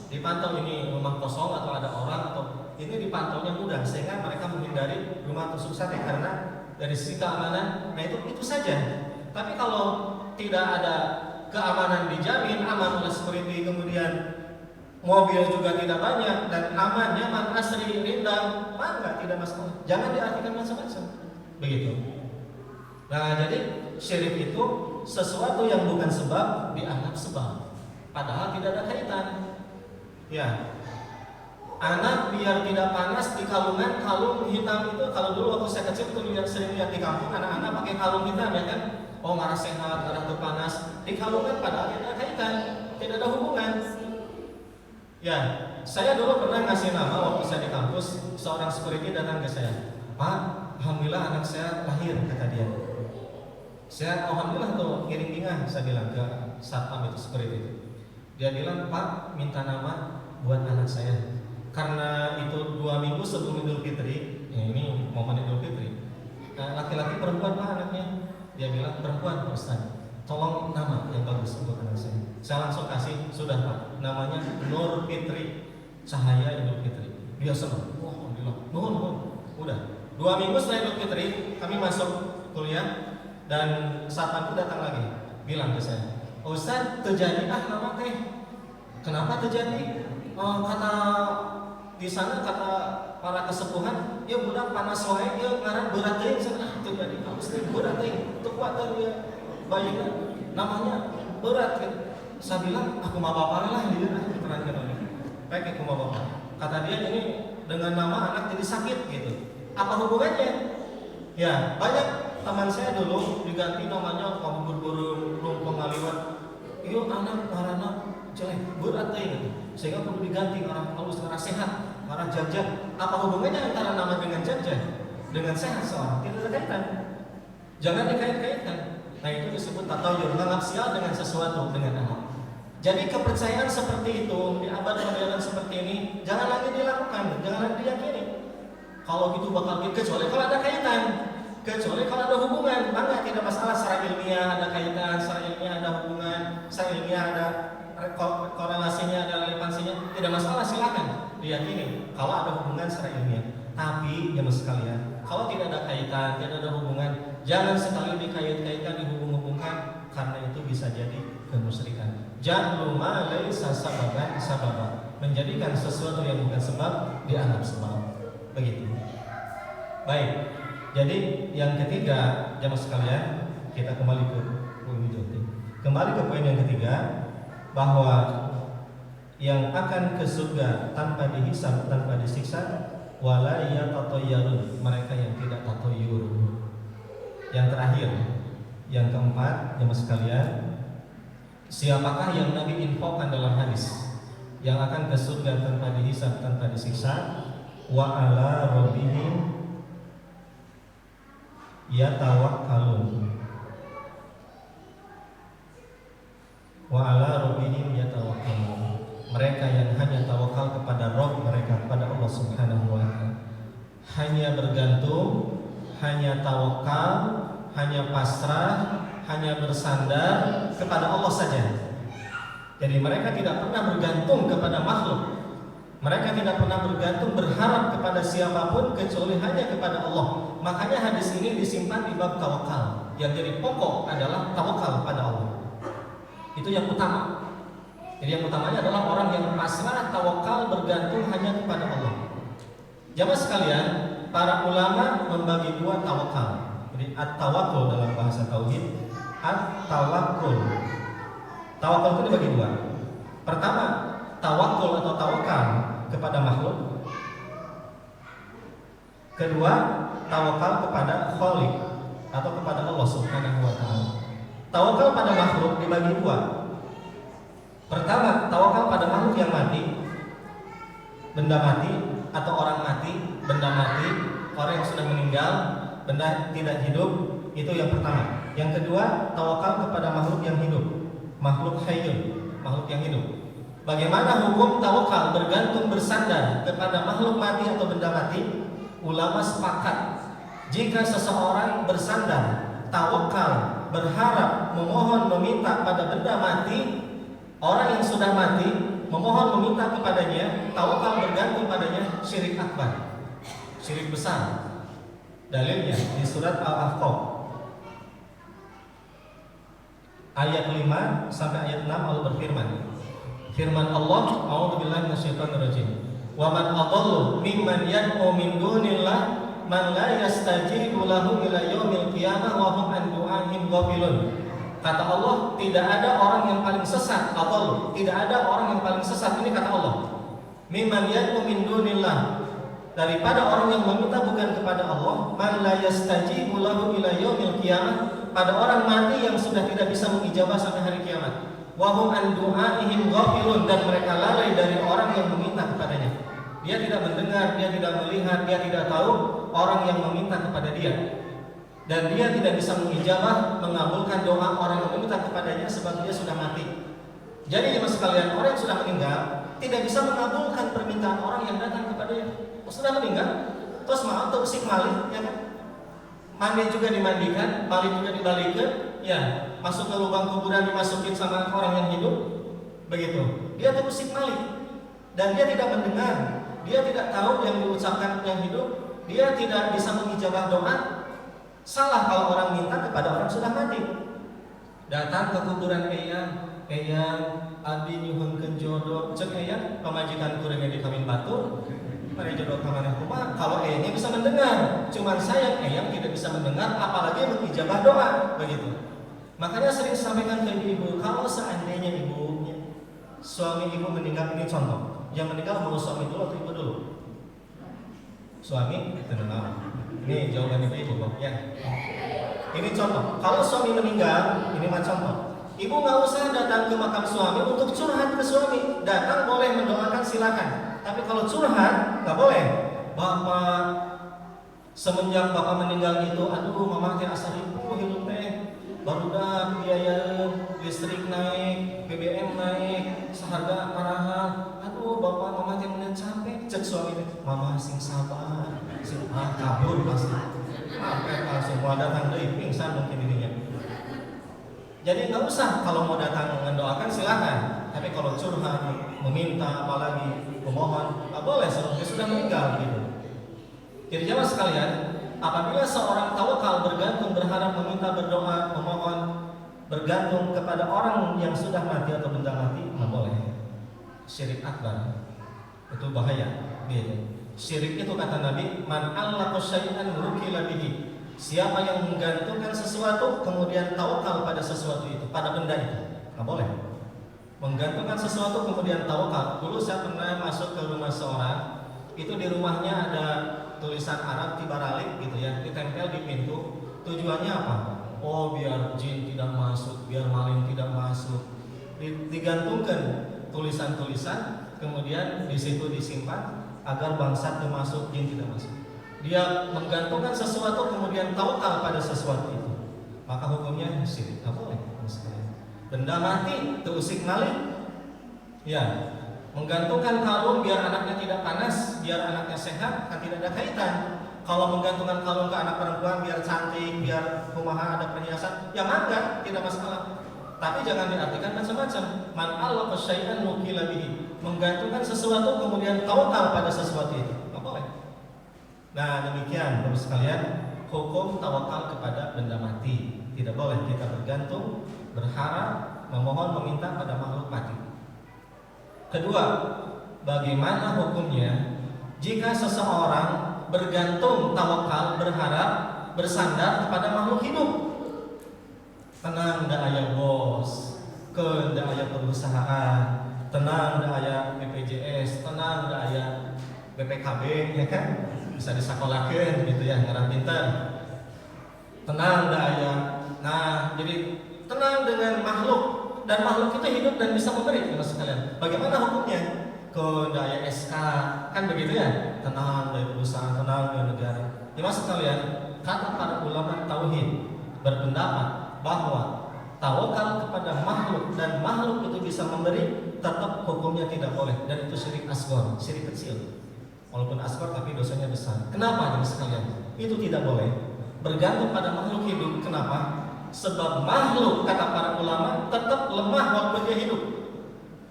Dipantau ini rumah kosong atau ada orang, atau ini dipantaunya mudah sehingga mereka menghindari rumah tusuk sate karena dari sisi keamanan. Nah itu saja. Tapi kalau tidak ada keamanan dijamin, aman oleh security, kemudian mobil juga tidak banyak dan aman, nyaman, asri, rindang, maka tidak masalah. Jangan diartikan macam-macam. Begitu. Nah, jadi syirik itu sesuatu yang bukan sebab dianggap sebab, padahal tidak ada kaitan. Ya, anak biar tidak panas di kalungan kalung hitam itu. Kalau dulu waktu saya kecil tuh sering lihat di kampung anak-anak pakai kalung hitam ya kan. Oh marah sehat, marah tuh panas di kalungan, padahal tidak ada kaitan, tidak ada hubungan. Ya, saya dulu pernah ngasih nama waktu saya di kampus, seorang security datang ke saya, Pak, alhamdulillah anak saya lahir, kata dia. Saya alhamdulillah tuh kirim bingah, saya bilang ke satpam itu security itu. Dia bilang, Pak, minta nama buat anak saya. Karena itu 2 minggu sebelum Idul Fitri, ya ini momen Idul Fitri. Laki-laki perempuan Pak anaknya? Dia bilang perempuan Pak Ustaz. Tolong nama yang bagus untuk anak saya. Saya langsung kasih, sudah Pak, namanya Nur Fitri, Cahaya Idul Fitri. Dia senang, wah alhamdulillah, nuhun, udah 2 minggu setelah Idul Fitri kami masuk kuliah. Dan satpam itu datang lagi, bilang ke saya, Ustaz, terjadi nama teh. Kenapa terjadi? Kata di sana, kata para kesepuhan, ya budak panas wae, ya ngaran berat teh sana. Terjadi harus berat teh, untuk kuat dia bayinya, namanya berat kan. Saya bilang, aku mah bapak lah dia, terangkan oleh. Baik, aku mah bapak. Kata dia ini dengan nama anak jadi sakit gitu. Apa hubungannya? Ya banyak. Teman saya dulu diganti namanya kamu berburu lumpung ngaliwat. Iyo anak karena jelek berat gitu. Sehingga perlu diganti orang halus, orang sehat, orang jajah. Apa hubungannya antara nama dengan jajah dengan sehat seorang? Tidak ada kaitan. Jangan dikait-kaitkan. Nah itu disebut tatayur, menganggap sial dengan sesuatu dengan anak. Jadi kepercayaan seperti itu di abad modern seperti ini jangan lagi dilakukan, jangan lagi diyakini. Kalau gitu bakal kecuali kalau ada kaitan. Kecuali kalau ada hubungan, maka tidak masalah. Secara ilmiah ada kaitan, secara ilmiah ada hubungan, secara ilmiah ada korelasinya, ada relevansinya, tidak masalah, silakan diyakini kalau ada hubungan secara ilmiah. Tapi jemaah sekalian, kalau tidak ada kaitan, tidak ada hubungan, jangan sekali dikait-kaitkan, dihubung-hubungkan, karena itu bisa jadi kemusyrikan. Ja'lu ma laisa sababan sababa, menjadikan sesuatu yang bukan sebab dianggap sebab. Begitu. Baik. Jadi yang ketiga, jemaah sekalian, kita kembali ke poin yang ketiga, bahwa yang akan ke surga tanpa dihisab, tanpa disiksa, wala yatatayyarun, mereka yang tidak tatayyur. Yang terakhir, yang keempat, jemaah sekalian, siapakah yang Nabi infokan dalam hadis yang akan ke surga tanpa dihisab, tanpa disiksa? Wa ala rabbihim yatawakkalun, wa ala rabbihim yatawakkalun, mereka yang hanya tawakal kepada Rabb mereka, kepada Allah Subhanahu wa ta'ala, hanya bergantung, hanya tawakal, hanya pasrah, hanya bersandar kepada Allah saja. Jadi mereka tidak pernah bergantung kepada makhluk. Mereka tidak pernah bergantung, berharap kepada siapapun kecuali hanya kepada Allah. Makanya hadis ini disimpan di bab tawakal. Yang jadi pokok adalah tawakal pada Allah. Itu yang utama. Jadi yang utamanya adalah orang yang pasrah, tawakal, bergantung hanya kepada Allah. Jamaah sekalian, para ulama membagi dua tawakal. Jadi at-tawakkul dalam bahasa tauhid, at-tawakkul. Tawakal itu dibagi dua. Pertama, tawakul atau tawakal kepada makhluk. Kedua, tawakal kepada Khalik atau kepada Allah Subhanahu wa taala. Tawakal pada makhluk dibagi dua. Pertama, tawakal pada makhluk yang mati, benda mati atau orang mati, benda mati, orang yang sudah meninggal, benda tidak hidup, itu yang pertama. Yang kedua, tawakal kepada makhluk yang hidup, makhluk hayyun, makhluk yang hidup. Bagaimana hukum tawakal bergantung bersandar kepada makhluk mati atau benda mati? Ulama sepakat jika seseorang bersandar, tawakal, berharap, memohon, meminta pada benda mati, orang yang sudah mati, memohon, meminta kepadanya, tawakal bergantung padanya, syirik akbar, syirik besar. Dalilnya di surat Al-Ahqaf ayat 5 sampai ayat 6 Allah berfirman. Firman Allah, a'udzubillahi minasyaitonirrajim. Wa man adallu mimman yad'u min dunillah man la yastajibu lahu ila yaumil qiyamah wa hum an du'ahim ghafilun. Kata Allah, tidak ada orang yang paling sesat, atau tidak ada orang yang paling sesat, ini kata Allah. Mimman yad'u min dunillah, daripada orang yang meminta bukan kepada Allah, man la yastajibu lahu ila yaumil qiyamah, pada orang mati yang sudah tidak bisa mengijabah sampai hari kiamat. Wa hum an du'aihim ghafilun, dan mereka lalai dari orang yang meminta kepadanya. Dia tidak mendengar, dia tidak melihat, dia tidak tahu orang yang meminta kepada dia. Dan dia tidak bisa mengijabah, mengabulkan doa orang yang meminta kepadanya sebab dia sudah mati. Jadi jemaah sekalian, orang yang sudah meninggal tidak bisa mengabulkan permintaan orang yang datang kepadanya. Sudah meninggal, terus mau tersik malih, ya kan? Mandi juga dimandikan, balik juga dibalikan, ya, masuk ke lubang kuburan dimasukin sama orang yang hidup, begitu. Dia tersik malih dan dia tidak mendengar, dia tidak tahu yang diucapkan yang hidup, dia tidak bisa mengijabah doa. Salah kalau orang minta kepada orang sudah mati. Datang ke kuburan eyang abdi nyuhunkeun jodoh, cek eyang pamajikan kuringnya di kawin batur, pada jodoh kamaneh kumaha. Kalau eyangnya bisa mendengar, cuman sayang eyang tidak bisa mendengar, apalagi mengijabah doa, begitu. Makanya sering sampaikan ke ibu, kalau seandainya ibunya suami ibu meninggal, ini contoh, yang meninggal mau suami dulu atau ibu dulu? Suami, tenang. Ini jawaban ibu kok ya. Ini contoh. Kalau suami meninggal, ini mah contoh. Ibu nggak usah datang ke makam suami untuk curhat ke suami. Datang boleh, mendoakan silakan. Tapi kalau curhat nggak boleh. Bapak semenjak bapak meninggal itu, aduh mama teh asa ribu hidup teh. Barudak biaya listrik naik, BBM naik, seharga mahal. Aduh bapak mama teh mulai capek. Cek suami teh, mama sing sabar. Kabur pasti, langsung mau datang dari pingsan mungkin dirinya. Jadi nggak usah, kalau mau datang mendoakan silakan. Tapi kalau curhat, meminta, apalagi memohon, nggak boleh. Sebelumnya sudah meninggal gitu. Jadi jemaah sekalian, apabila seorang tawakal bergantung, berharap, meminta, berdoa, memohon, bergantung kepada orang yang sudah mati atau benda mati, nggak boleh. Syirik akbar, itu bahaya. Gitu. Syirik itu kata Nabi, man allaqa syai'an rukila bihi. Siapa yang menggantungkan sesuatu kemudian tawakal pada sesuatu itu, pada benda itu, nggak boleh. Menggantungkan sesuatu kemudian tawakal. Dulu saya pernah masuk ke rumah seorang, itu di rumahnya ada tulisan Arab tibaralik gitu ya, ditempel di pintu. Tujuannya apa? Oh biar jin tidak masuk, biar maling tidak masuk. Digantungkan tulisan-tulisan, kemudian di situ disimpan agar bangsat termasuk, jin tidak masuk. Dia menggantungkan sesuatu kemudian tawakal pada sesuatu itu, maka hukumnya syirik. Nggak boleh. Benda mati terusik malih, ya, menggantungkan kalung biar anaknya tidak panas, biar anaknya sehat, kan tidak ada kaitan. Kalau menggantungkan kalung ke anak perempuan biar cantik, biar kumaha ada perhiasan, ya mangga, tidak masalah. Tapi jangan diartikan macam-macam. Man allaqa syai'an wukila bihi. Menggantungkan sesuatu kemudian tawakal pada sesuatu itu. Nggak boleh. Nah demikian Bapak sekalian, hukum tawakal kepada benda mati. Tidak boleh kita bergantung, berharap, memohon, meminta pada makhluk mati. Kedua, bagaimana hukumnya jika seseorang bergantung, tawakal, berharap, bersandar kepada makhluk hidup? Tenang dah ayah bos, dah ayah perusahaan, tenang dah ayah BPJS, tenang dah ayah BPKB, ya kan? bisa disakolahkeun gitu ya, ngaran pintar. Tenang dah aya. Nah, jadi tenang dengan makhluk, dan makhluk itu hidup dan bisa memberi, Mas sekalian. Bagaimana hukumnya? Ke daya SK kan begitu ya? Tenang dari perusahaan, tenang dari negara. Ya Mas sekalian, kata para ulama tauhid berpendapat bahwa tawakal kepada makhluk dan makhluk itu bisa memberi, tetap hukumnya tidak boleh, dan itu syirik asghar, syirik kecil. Walaupun asghar tapi dosanya besar. Kenapa Mas sekalian? Itu tidak boleh bergantung pada makhluk hidup. Kenapa? Sebab makhluk, kata para ulama, tetap lemah walaupun dia hidup.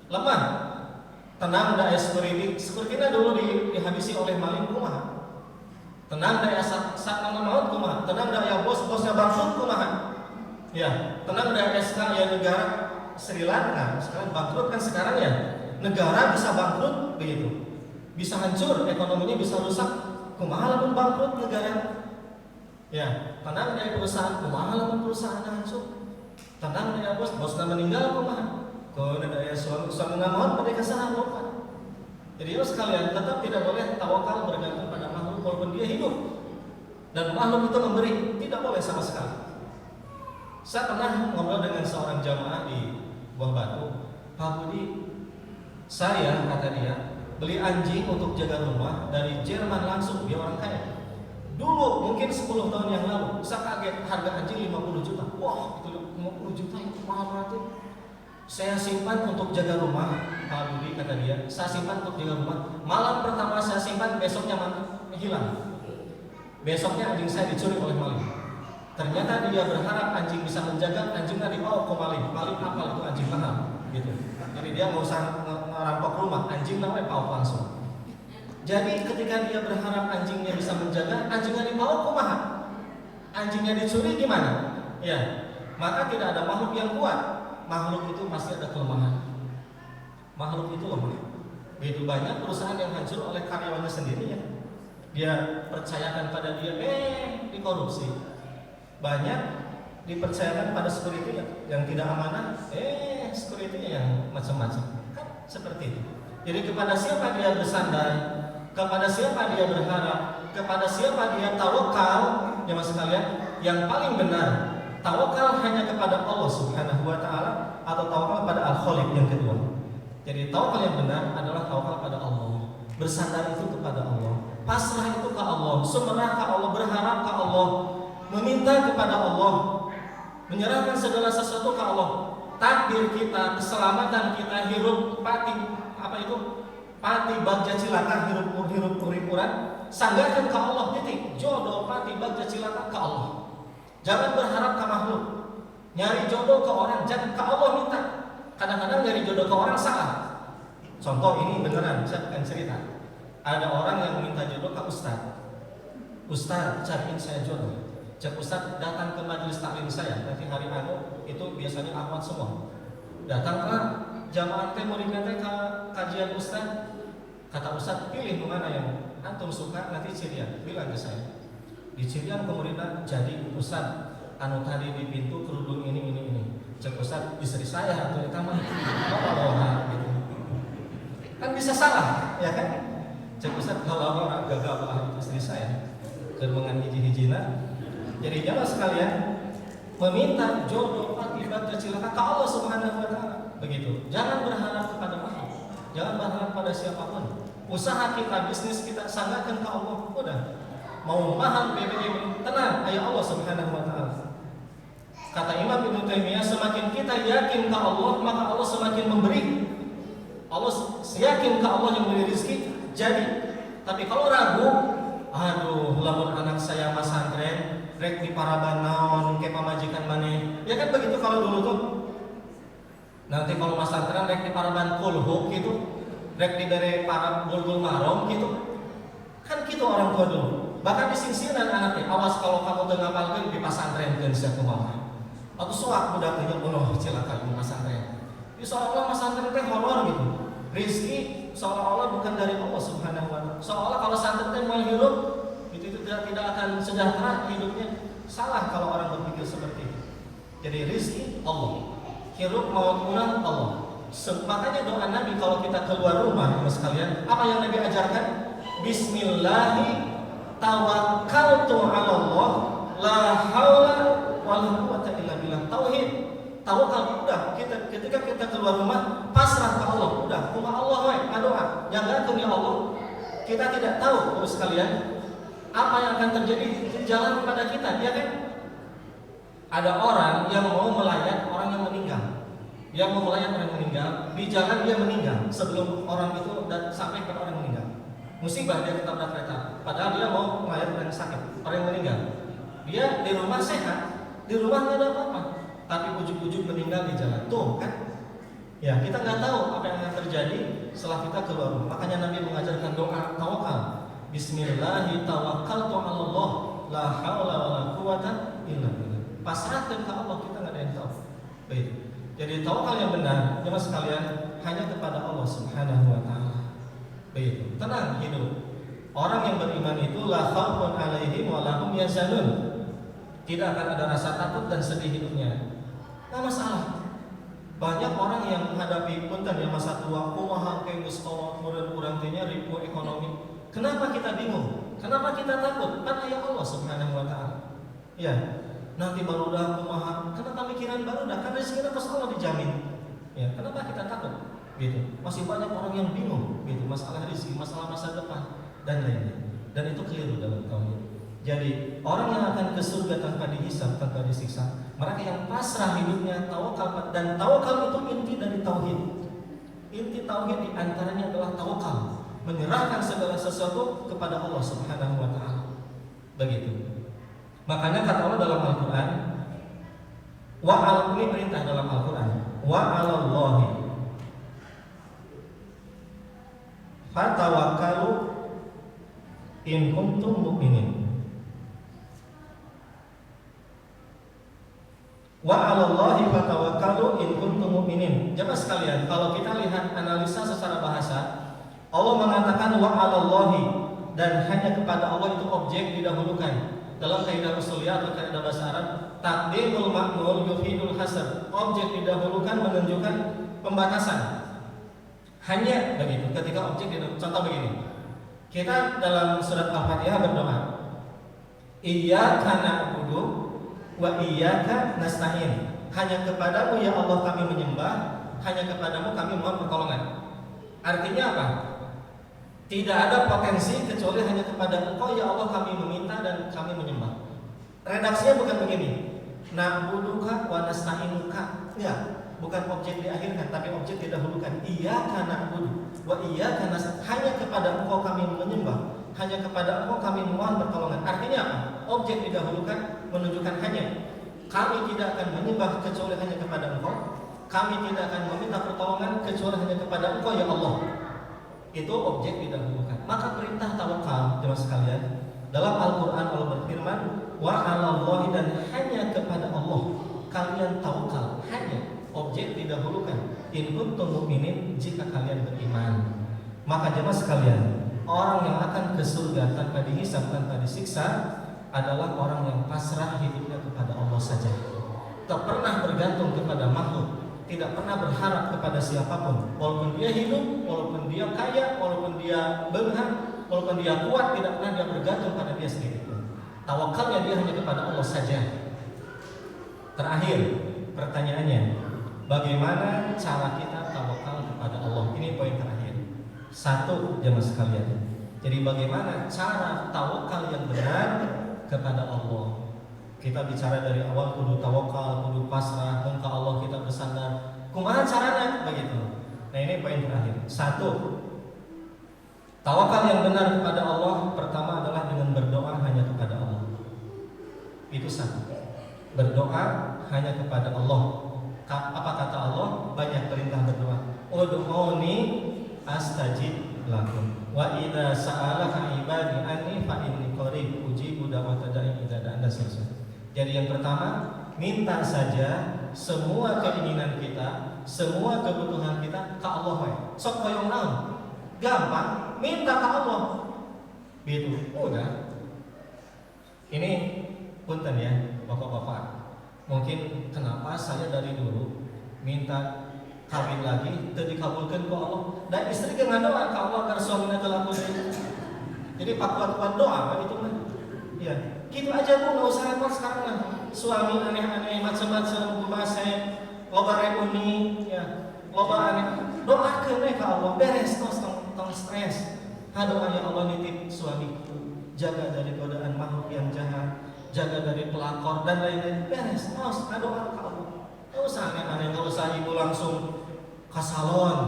Lemah. Tenang daya security dulu dihabisi oleh maling, kumaha. Tenang daya saat maut, kumaha. Tenang daya bosnya bangkrut, kumaha. Ya, tenang daya SK ya negara Sri Lanka sekarang bangkrut kan sekarang ya. Negara bisa bangkrut begitu. Bisa hancur, ekonominya bisa rusak. Kumaha lamun bangkrut negara. Ya, tenang dari perusahaan, kumaha lamun perusahaan hancur. Tenang dari bosna meninggal, kumaha. Kalau ada suami ngamot pada kesalahan lupa. Jadi sekalian tetap tidak boleh tawakal bergantung pada makhluk walaupun dia hidup. Dan makhluk itu memberi, tidak boleh sama sekali. Saya pernah ngobrol dengan seorang jamaah di Buah Batu. Pak Budi, saya kata dia beli anjing untuk jaga rumah dari Jerman langsung, dia orang kaya. Dulu mungkin 10 tahun yang lalu, saya kaget harga anjing 50 juta. Wah, itu 50 juta itu mahal banget. Saya simpan untuk jaga rumah, Pak Budi kata dia. Saya simpan untuk jaga rumah. Malam pertama saya simpan, besoknya hilang. Besoknya anjing saya dicuri oleh maling. Ternyata dia berharap anjing bisa menjaga, anjingnya dibawa ke maling. Maling apal itu anjing mahal, gitu. Jadi dia nggak usah ngerampok rumah, anjing namanya pauk langsung. Jadi ketika dia berharap anjingnya bisa menjaga, anjingnya dibawa kumaha? Anjingnya dicuri gimana? Ya, maka tidak ada makhluk yang kuat. Makhluk itu pasti ada kelemahan. Makhluk itu lemah. Begitu banyak perusahaan yang hancur oleh karyawannya sendiri ya. Dia percayakan pada dia, dikorupsi. Banyak dipercayakan pada security yang tidak amanah, security yang macam-macam. Kan seperti itu. Jadi kepada siapa dia bersandar, kepada siapa dia berharap, kepada siapa dia tawakal, ya Mas sekalian, yang paling benar tawakal hanya kepada Allah Subhanahu wa taala atau tawakal pada Al-Khaliq yang kedua. Jadi tawakal yang benar adalah tawakal pada Allah. Bersandar itu kepada Allah, pasrah itu ke Allah, sumerah ke Allah, berharap ke Allah, meminta kepada Allah, menyerahkan segala sesuatu ke Allah. Takdir kita, keselamatan kita, hirup pati bagja cilaka, hirup uripuran, sanggahkan ke Allah, titik. Jodoh pati bagja cilaka ke Allah. Jangan berharap ke makhluk. Nyari jodoh ke orang, jangan ke Allah minta. Kadang-kadang nyari jodoh ke orang salah. Contoh ini beneran, saya bukan cerita. Ada orang yang minta jodoh ke Ustaz. Ustaz, cariin saya jodoh. Cek Ustaz datang ke majelis taklim saya. Nanti hari itu biasanya akhwat semua. Datanglah jamaah teh muridnya teh ke kajian Ustaz. Kata Ustaz, pilih mana yang antum suka, nanti cirian, bilang ke saya. Di cirian kemudian jadi Ustaz, anu tadi di pintu kerudung ini. Cek Ustaz, istri saya atau taman gitu. Kan bisa salah, ya kan? Cek Ustaz, kalau orang gagal istri saya kermengan hiji-hijina. Jadi jangan sekalian meminta jodoh akibat kecelakaan ke Allah Subhanahu wa taala. Begitu. Jangan berharap kepada makhluk. Jangan berharap pada siapapun. Usaha kita, bisnis kita sanggahkan ke Allah. Udah. Mau mahal BBM, tenang, ayat Allah Subhanahu wa taala. Kata Imam Ibnu Taimiyah, semakin kita yakin ke Allah, maka Allah semakin memberi. Allah yakin ke Allah yang memberi rezeki, jadi. Tapi kalau ragu, aduh, lamun anak saya masantren, rek di paraban naon ke pamajikan maneh. Ya kan begitu kalau dulu tuh. Nanti kalau masantren rek di paraban kulhuk gitu, rek diberi para bulgul marom gitu. Kan gitu orang tua dulu. Bahkan disinsinan anaknya, awas kalau kamu teu ngapalkeun di pasantrenkeun sia kumaha. Atau soak budak teh bunuh cilaka di pasantren. Di seolah-olah pasantren teh horor gitu. Rizki seolah-olah bukan dari Allah Subhanahu wa taala. Seolah kalau santri teh mau hidup itu tidak akan sejahtera hidupnya. Salah kalau orang berpikir seperti itu. Jadi rizki Allah, hirup maut urang Allah. Makanya doa Nabi kalau kita keluar rumah, Mas sekalian, apa yang Nabi ajarkan? Bismillahi tawakkaltu 'ala Allah la haula wala quwwata illa billah. Tauhid, tawakal, udah ketika kita keluar rumah pasrah ke Allah, udah rumah Allah we, doa yang gantung ya Allah. Kita tidak tahu Bapak sekalian apa yang akan terjadi di jalan kepada kita, ya kan? Ada orang yang mau melayat orang yang meninggal. Dia mau melayat orang yang meninggal, di jalan dia meninggal sebelum orang itu sampai kepada orang yang meninggal. Musibah dia ketabrak kereta, padahal dia mau melayat orang yang sakit, orang yang meninggal. Dia di rumah sehat, di rumah nggak ada apa-apa, tapi ujuk-ujuk meninggal di jalan. Tuh kan? Ya, kita nggak tahu apa yang akan terjadi setelah kita keluar rumah. Makanya Nabi mengajarkan doa tawakal. Bismillahi tawakkaltu 'ala Allah la haula wala quwwata illa billah. Pasrahkan ke Allah, kita nggak ada yang tahu. Baik. Jadi tawakal yang benar, jemaah sekalian, hanya kepada Allah Subhanahu wa taala. Baik. Tenang hidup. Orang yang beriman itu la khaufun 'alaihim wa la hum yahzanun. Tidak akan ada rasa takut dan sedih hidupnya. Nggak masalah. Banyak orang yang menghadapi punten yang masa tua, kumaha ke geus kolot urang teh nya ribu ekonomi. Kenapa kita bingung? Kenapa kita takut? Kan aya Allah Subhanahu wa taala. Ya, nanti barudak kumaha? Kenapa pikiran barudak? Kan rezeki pas Allah dijamin. Ya, kenapa kita takut? Gitu. Masih banyak orang yang bingung gitu, masalah rezeki, masalah masa depan dan lainnya. Dan itu keliru dalam tauhid. Jadi orang yang akan ke surga tanpa dihisab, tanpa disiksa, mereka yang pasrah hidupnya, tawakal, dan tawakal itu inti dari tauhid. Inti tauhid diantaranya adalah tawakal, menyerahkan segala sesuatu kepada Allah Subhanahu wa taala. Begitu. Makanya kata Allah dalam Al-Qur'an, ini perintah dalam Al-Qur'an, wa 'alallahi fatawakkalu in kuntum mu'minin. Wa 'alallahi fatawakkalu in kuntum mu'minin. Jemaah sekalian, kalau kita lihat analisa secara bahasa, Allah mengatakan wa 'alallahi, dan hanya kepada Allah itu objek didahulukan. Dalam kaidah usuliyah atau kaidah bahasa Arab, taqdimul ma'mul yufidul hasr. Objek didahulukan menunjukkan pembatasan. Hanya begitu. Ketika objek didahulukan, contoh begini. Kita dalam surat Al-Fatihah berdoa, Iyyaka na'budu wa iyyaka nasta'in. Hanya kepadamu ya Allah kami menyembah, hanya kepadamu kami mohon pertolongan. Artinya apa? Tidak ada potensi kecuali hanya kepada Engkau ya Allah kami meminta dan kami menyembah. Redaksinya bukan begini, na'buduka wa nasta'inuka. Ya, bukan objek diakhirkan tapi objek didahulukan. Iyyaka na'budu wa iyyaka nasta'in. Hanya kepada Engkau kami menyembah, hanya kepada Engkau kami mohon pertolongan. Artinya apa? Objek didahulukan menunjukkan hanya. Kami tidak akan menyembah kecuali hanya kepada Engkau. Kami tidak akan meminta pertolongan kecuali hanya kepada Engkau ya Allah. Itu objek didahulukan. Maka perintah tawakal, jemaah sekalian, dalam Al-Qur'an Allah berfirman, wa 'alallahi, dan hanya kepada Allah kalian tawakal. Hanya objek didahulukan. In kuntum mu'minin, jika kalian beriman. Maka jemaah sekalian, orang yang akan ke surga tanpa dihisab, tanpa disiksa adalah orang yang pasrah hidupnya kepada Allah saja. Tak pernah bergantung kepada makhluk, tidak pernah berharap kepada siapapun. Walaupun dia hidup, walaupun dia kaya, walaupun dia benghar, walaupun dia kuat, tidak pernah dia bergantung pada dia sendiri. Tawakalnya dia hanya kepada Allah saja. Terakhir, pertanyaannya, bagaimana cara kita tawakal kepada Allah? Ini poin terakhir. Satu, jemaah sekalian. Jadi bagaimana cara tawakal yang benar kepada Allah? Kita bicara dari awal, kudu tawakal, kudu pasrah, ke Allah kita bersandar. Kumaha caranya? Begitu. Nah ini poin terakhir. Satu, tawakal yang benar kepada Allah pertama adalah dengan berdoa hanya kepada Allah. Itu satu. Berdoa hanya kepada Allah. Apa kata Allah? Banyak perintah berdoa. Ud'uni astajib lakum. Wa idza sa'alaka ibadi anni fa inni qarib ujibu da'wata da'i idza da'an. Jadi yang pertama, minta saja semua keinginan kita, semua kebutuhan kita ke Allah wae. Sok koyong naon? Gampang, minta ke Allah. Gitu. Udah. Ini punten ya, Bapak-bapak. Mungkin kenapa saya dari dulu minta kawin lagi teu dikabulkeun ku Allah. Dan istri geus ngadoa ka Allah agar suamina teu laku deui. Jadi pakuat-pakuat doa kan itu mah. Ya, gitu aja Bu, nggak usah repot sekarang lah. Suami aneh-aneh, macam-macam, kumase, loba reuni, ya, loba aneh. Doakeun we ka Allah, beres tong stres. Doa ya Allah nitip suamiku, jaga dari godaan makhluk yang jahat, jaga dari pelakor dan lain-lain. Beres, terus doa ka Allah. Nggak usah aneh-aneh, nggak usah ibu langsung ke salon,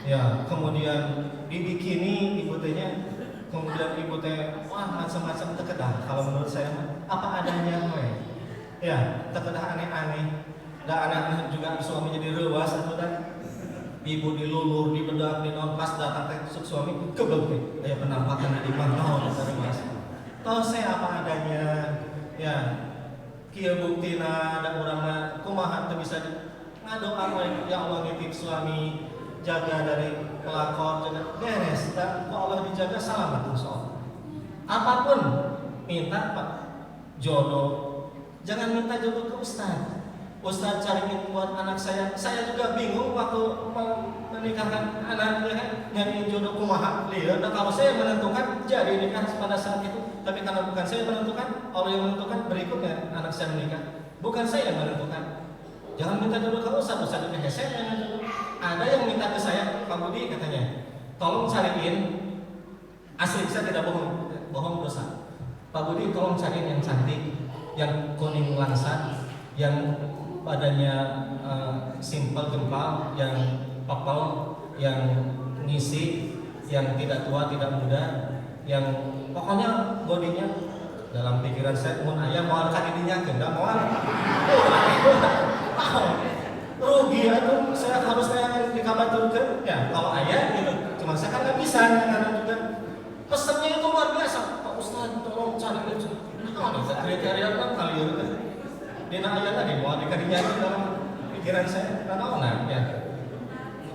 ya, kemudian dibikini ibu tehnya, kemudian ibu teh wah macam-macam terkedah. Kalau menurut saya apa adanya we, ya, terkedah aneh-aneh. Dan anak-anak juga suami jadi rewas atau dan ibu dilulur, dibedak, dinompas, datang teh suami kebel teh aya penampakan di mantau dari mas. Tahu saya apa adanya, ya. Kieu buktina da urang mah kumaha teu bisa ngadoa we ya Allah nitip suami, jaga dari pelakor, jaga beres, dan Allah dijaga selamat insyaallah. Apapun minta Pak jodoh, jangan minta jodoh ke ustaz. Ustaz cariin buat anak saya juga bingung waktu menikahkan anaknya kan, nyariin jodoh kumaha lieu. Nah, kalau saya menentukan jadi nikah pada saat itu, tapi karena bukan saya menentukan, Allah yang menentukan berikutnya anak saya menikah, bukan saya yang menentukan. Jangan minta jodoh ke ustaz juga saya yang jodoh. Ada yang minta ke saya, Pak Budi katanya, tolong cariin, asli saya tidak bohong dosa. Pak Budi tolong cariin yang cantik, yang kuning langsat, yang badannya simpel gempal, yang popol, yang ngisi, yang tidak tua tidak muda, yang pokoknya bodinya dalam pikiran saya mun aya moal ka didinya keunda moal. Rugi atuh saya harusnya dikabaturkeun ya kalau aya gitu. Cuma saya kan enggak bisa karena juga pesannya itu luar biasa. Pak Ustaz tolong cari itu. Nah, ada kriteria kan kali itu. Dina aya tadi moal dikadinya dalam pikiran saya kanaona ya.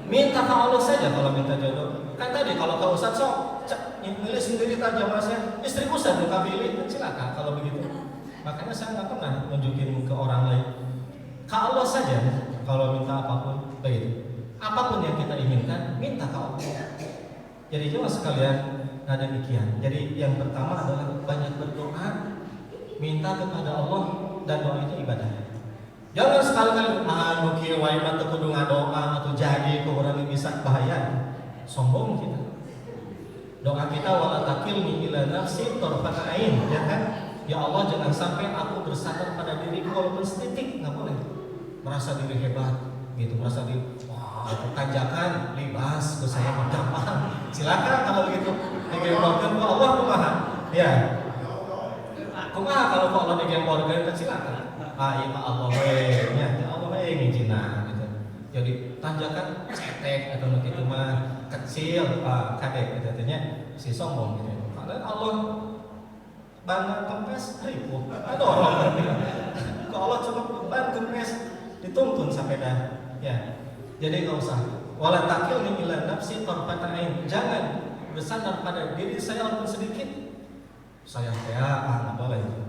Minta ke Allah saja kalau minta jodoh. Kan tadi kalau ke Ustaz sok milih sendiri tajam saya. Istri Ustaz juga pilih, silakan kalau begitu. Makanya saya nggak pernah nunjukin ke orang lain. Ke Allah saja kalau minta apapun begitu. Apapun yang kita inginkan, minta ke Allah. Jadi cuma sekalian ada demikian. Jadi yang pertama adalah banyak berdoa, minta kepada Allah, dan doa itu ibadah. Jangan sekali-kali anu kieu wae mah teu kudu ngadoa atau jadi ke urang bisa bahaya. Sombong kita. Doa kita wala takilni ila nafsi tarfata ain, ya kan? Ya Allah jangan sampai aku bersandar pada diriku walaupun setitik, enggak boleh. Merasa diri hebat gitu, merasa di wah, tanjakan libas ke saya mah gampang. Silakan kalau begitu. Digemborkeun ku Allah kumaha? Ya. Kumaha kalau ku Allah digemborkeun silakan. Ieu mah Allah we nya, Allah we ngijina gitu. Jadi tanjakan cetek atau kitu mah kecil, kadek gitu nya si sombong gitu. Karena Allah ban kempes ribu. Adorong. Kalau Allah cuma ban kempes dituntun sampai dah. Ya. Jadi enggak usah. Wala takilni ila nafsi tarfata ain. Jangan bersandar pada diri saya walaupun sedikit. Saya enggak boleh.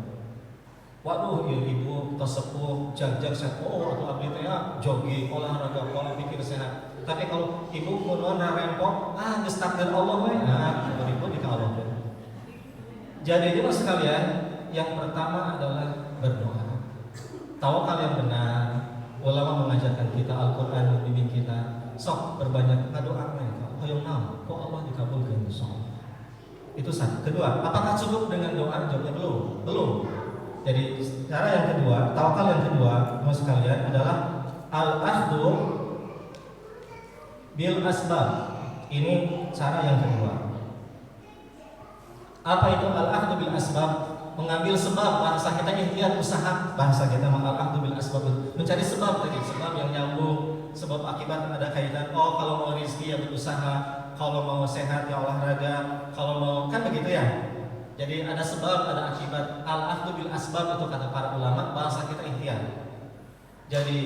Waduh, ya ibu tersepuh, jag-jag sepuh atau abdi teh jogging, olahraga, pola pikir sehat. Tapi kalau ibu kuno narempok, geus takdir Allah we. Ibu di Allah. Jadi itu sekalian, yang pertama adalah berdoa. Tawakal yang benar. Ulama mengajarkan kita, Al-Qur'an membimbing kita, sok berbanyak berdoa we. Hoyong naon? Kok Allah dikabulkan insyaallah. Itu satu. Kedua, apakah cukup dengan doa? Jawabnya belum. Belum. Jadi cara yang kedua, tawakal yang kedua, teman sekalian adalah al-akhdhu bil asbab. Ini cara yang kedua. Apa itu al-akhdhu bil asbab? Mengambil sebab, bahasa kita ikhtiar usaha, bahasa kita al-akhdhu bil asbab. Mencari sebab tadi, sebab yang nyambung, sebab akibat ada kaitan. Oh, kalau mau rezeki ya berusaha, kalau mau sehat ya olahraga, kalau mau kan begitu ya. Jadi ada sebab, ada akibat. Al-akhdhu bil asbab itu kata para ulama, bahasa kita ikhtiar. Jadi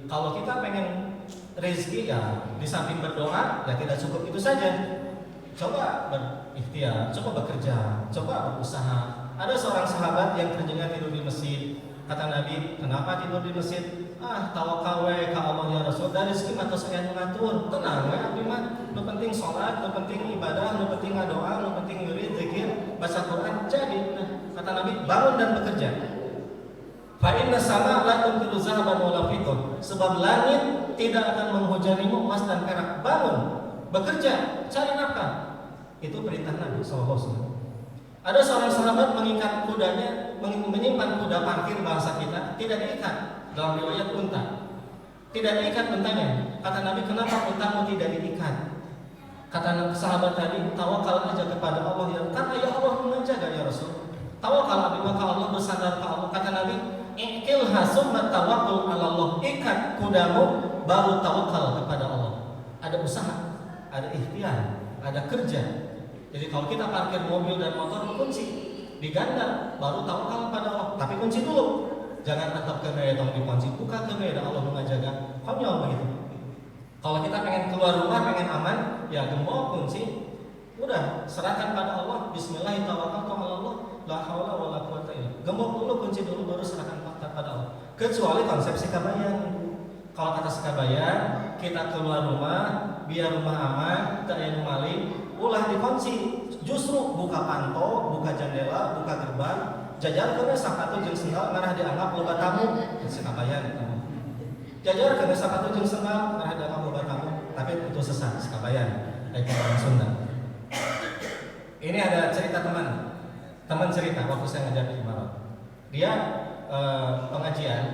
kalau kita pengen rezeki ya di samping berdoa ya tidak cukup itu saja. Coba berikhtiar, coba bekerja, coba berusaha. Ada seorang sahabat yang kerjanya tidur di masjid. Kata Nabi, kenapa tidur di masjid? Tawakal we ka Allah ya Rasul. Dari rezeki mah tos aya nu ngatur. Tenang we abdi mah. Nu penting salat, nu penting ibadah, nu penting ngadoa, nu penting ngirit, zikir, baca Quran. Jadi Kata Nabi, bangun dan bekerja. Fa inna sama la tumtiru zahaban wala fiddah. Sebab langit tidak akan menghujanimu emas dan perak. Bangun, bekerja, cari nafkah. Itu perintah Nabi SAW. Ada seorang sahabat mengikat kudanya, menyimpan kuda parkir bahasa kita, tidak diikat. Dalam riwayat unta, tidak diikat untanya. Kata Nabi, kenapa untamu tidak diikat? Kata sahabat tadi, tawakal aja kepada Allah, ya kan ayah Allah menjaga ya Rasul. Tawakal abi maka Allah, bersandar ke Allah. Kata Nabi, ikilha summa tawakkul ala Allah. Ikat kudamu baru tawakal kepada Allah. Ada usaha, ada ikhtiar, ada kerja. Jadi kalau kita parkir mobil dan motor, kunci diganda baru tawakal kepada Allah. Tapi kunci dulu. Jangan tetap ke meja tong dikunci, buka ke meja Allah mengajaga. Konyol begitu. Kalau kita pengen keluar rumah, pengen aman, ya gembok kunci. Udah serahkan pada Allah. Bismillahirrahmanirrahim. La haula wala quwata illa. Gembok dulu, kunci dulu, baru serahkan pada Allah. Kecuali konsep Sikabayan. Kalau kata Sikabayan, kita keluar rumah, biar rumah aman, tak ada maling, ulah dikunci. Justru buka panto, buka jendela, buka gerbang, jajar kena sapatu jeung sendal ngarah dianggap loba tamu. Sikabayan itu. Jajar kena sapatu jeung sendal ngarah dianggap loba tamu, tapi itu sesat Sikabayan. Itu orang Sunda. Ini ada cerita teman cerita waktu saya ngajar di Imarat. Dia pengajian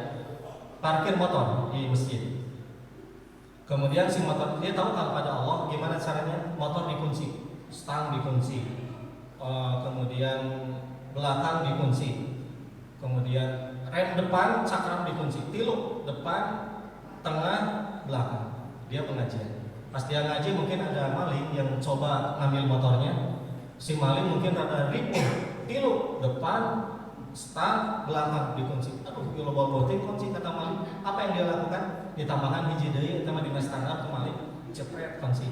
parkir motor di masjid. Kemudian si motor, dia tahu kalau pada Allah gimana caranya motor dikunci, stang dikunci, kemudian belakang dikunci, kemudian rem depan cakram dikunci, tilu depan, tengah, belakang. Dia pengajian. Pas dia ngaji mungkin ada maling yang coba ngambil motornya. Si maling mungkin ada ribu, tilu depan, stang, belakang dikunci. Aduh, kalau bawa boting kunci kata maling. Apa yang dia lakukan? Ditambahkan hiji deui eta mah dina standar ke maling, cepret kunci.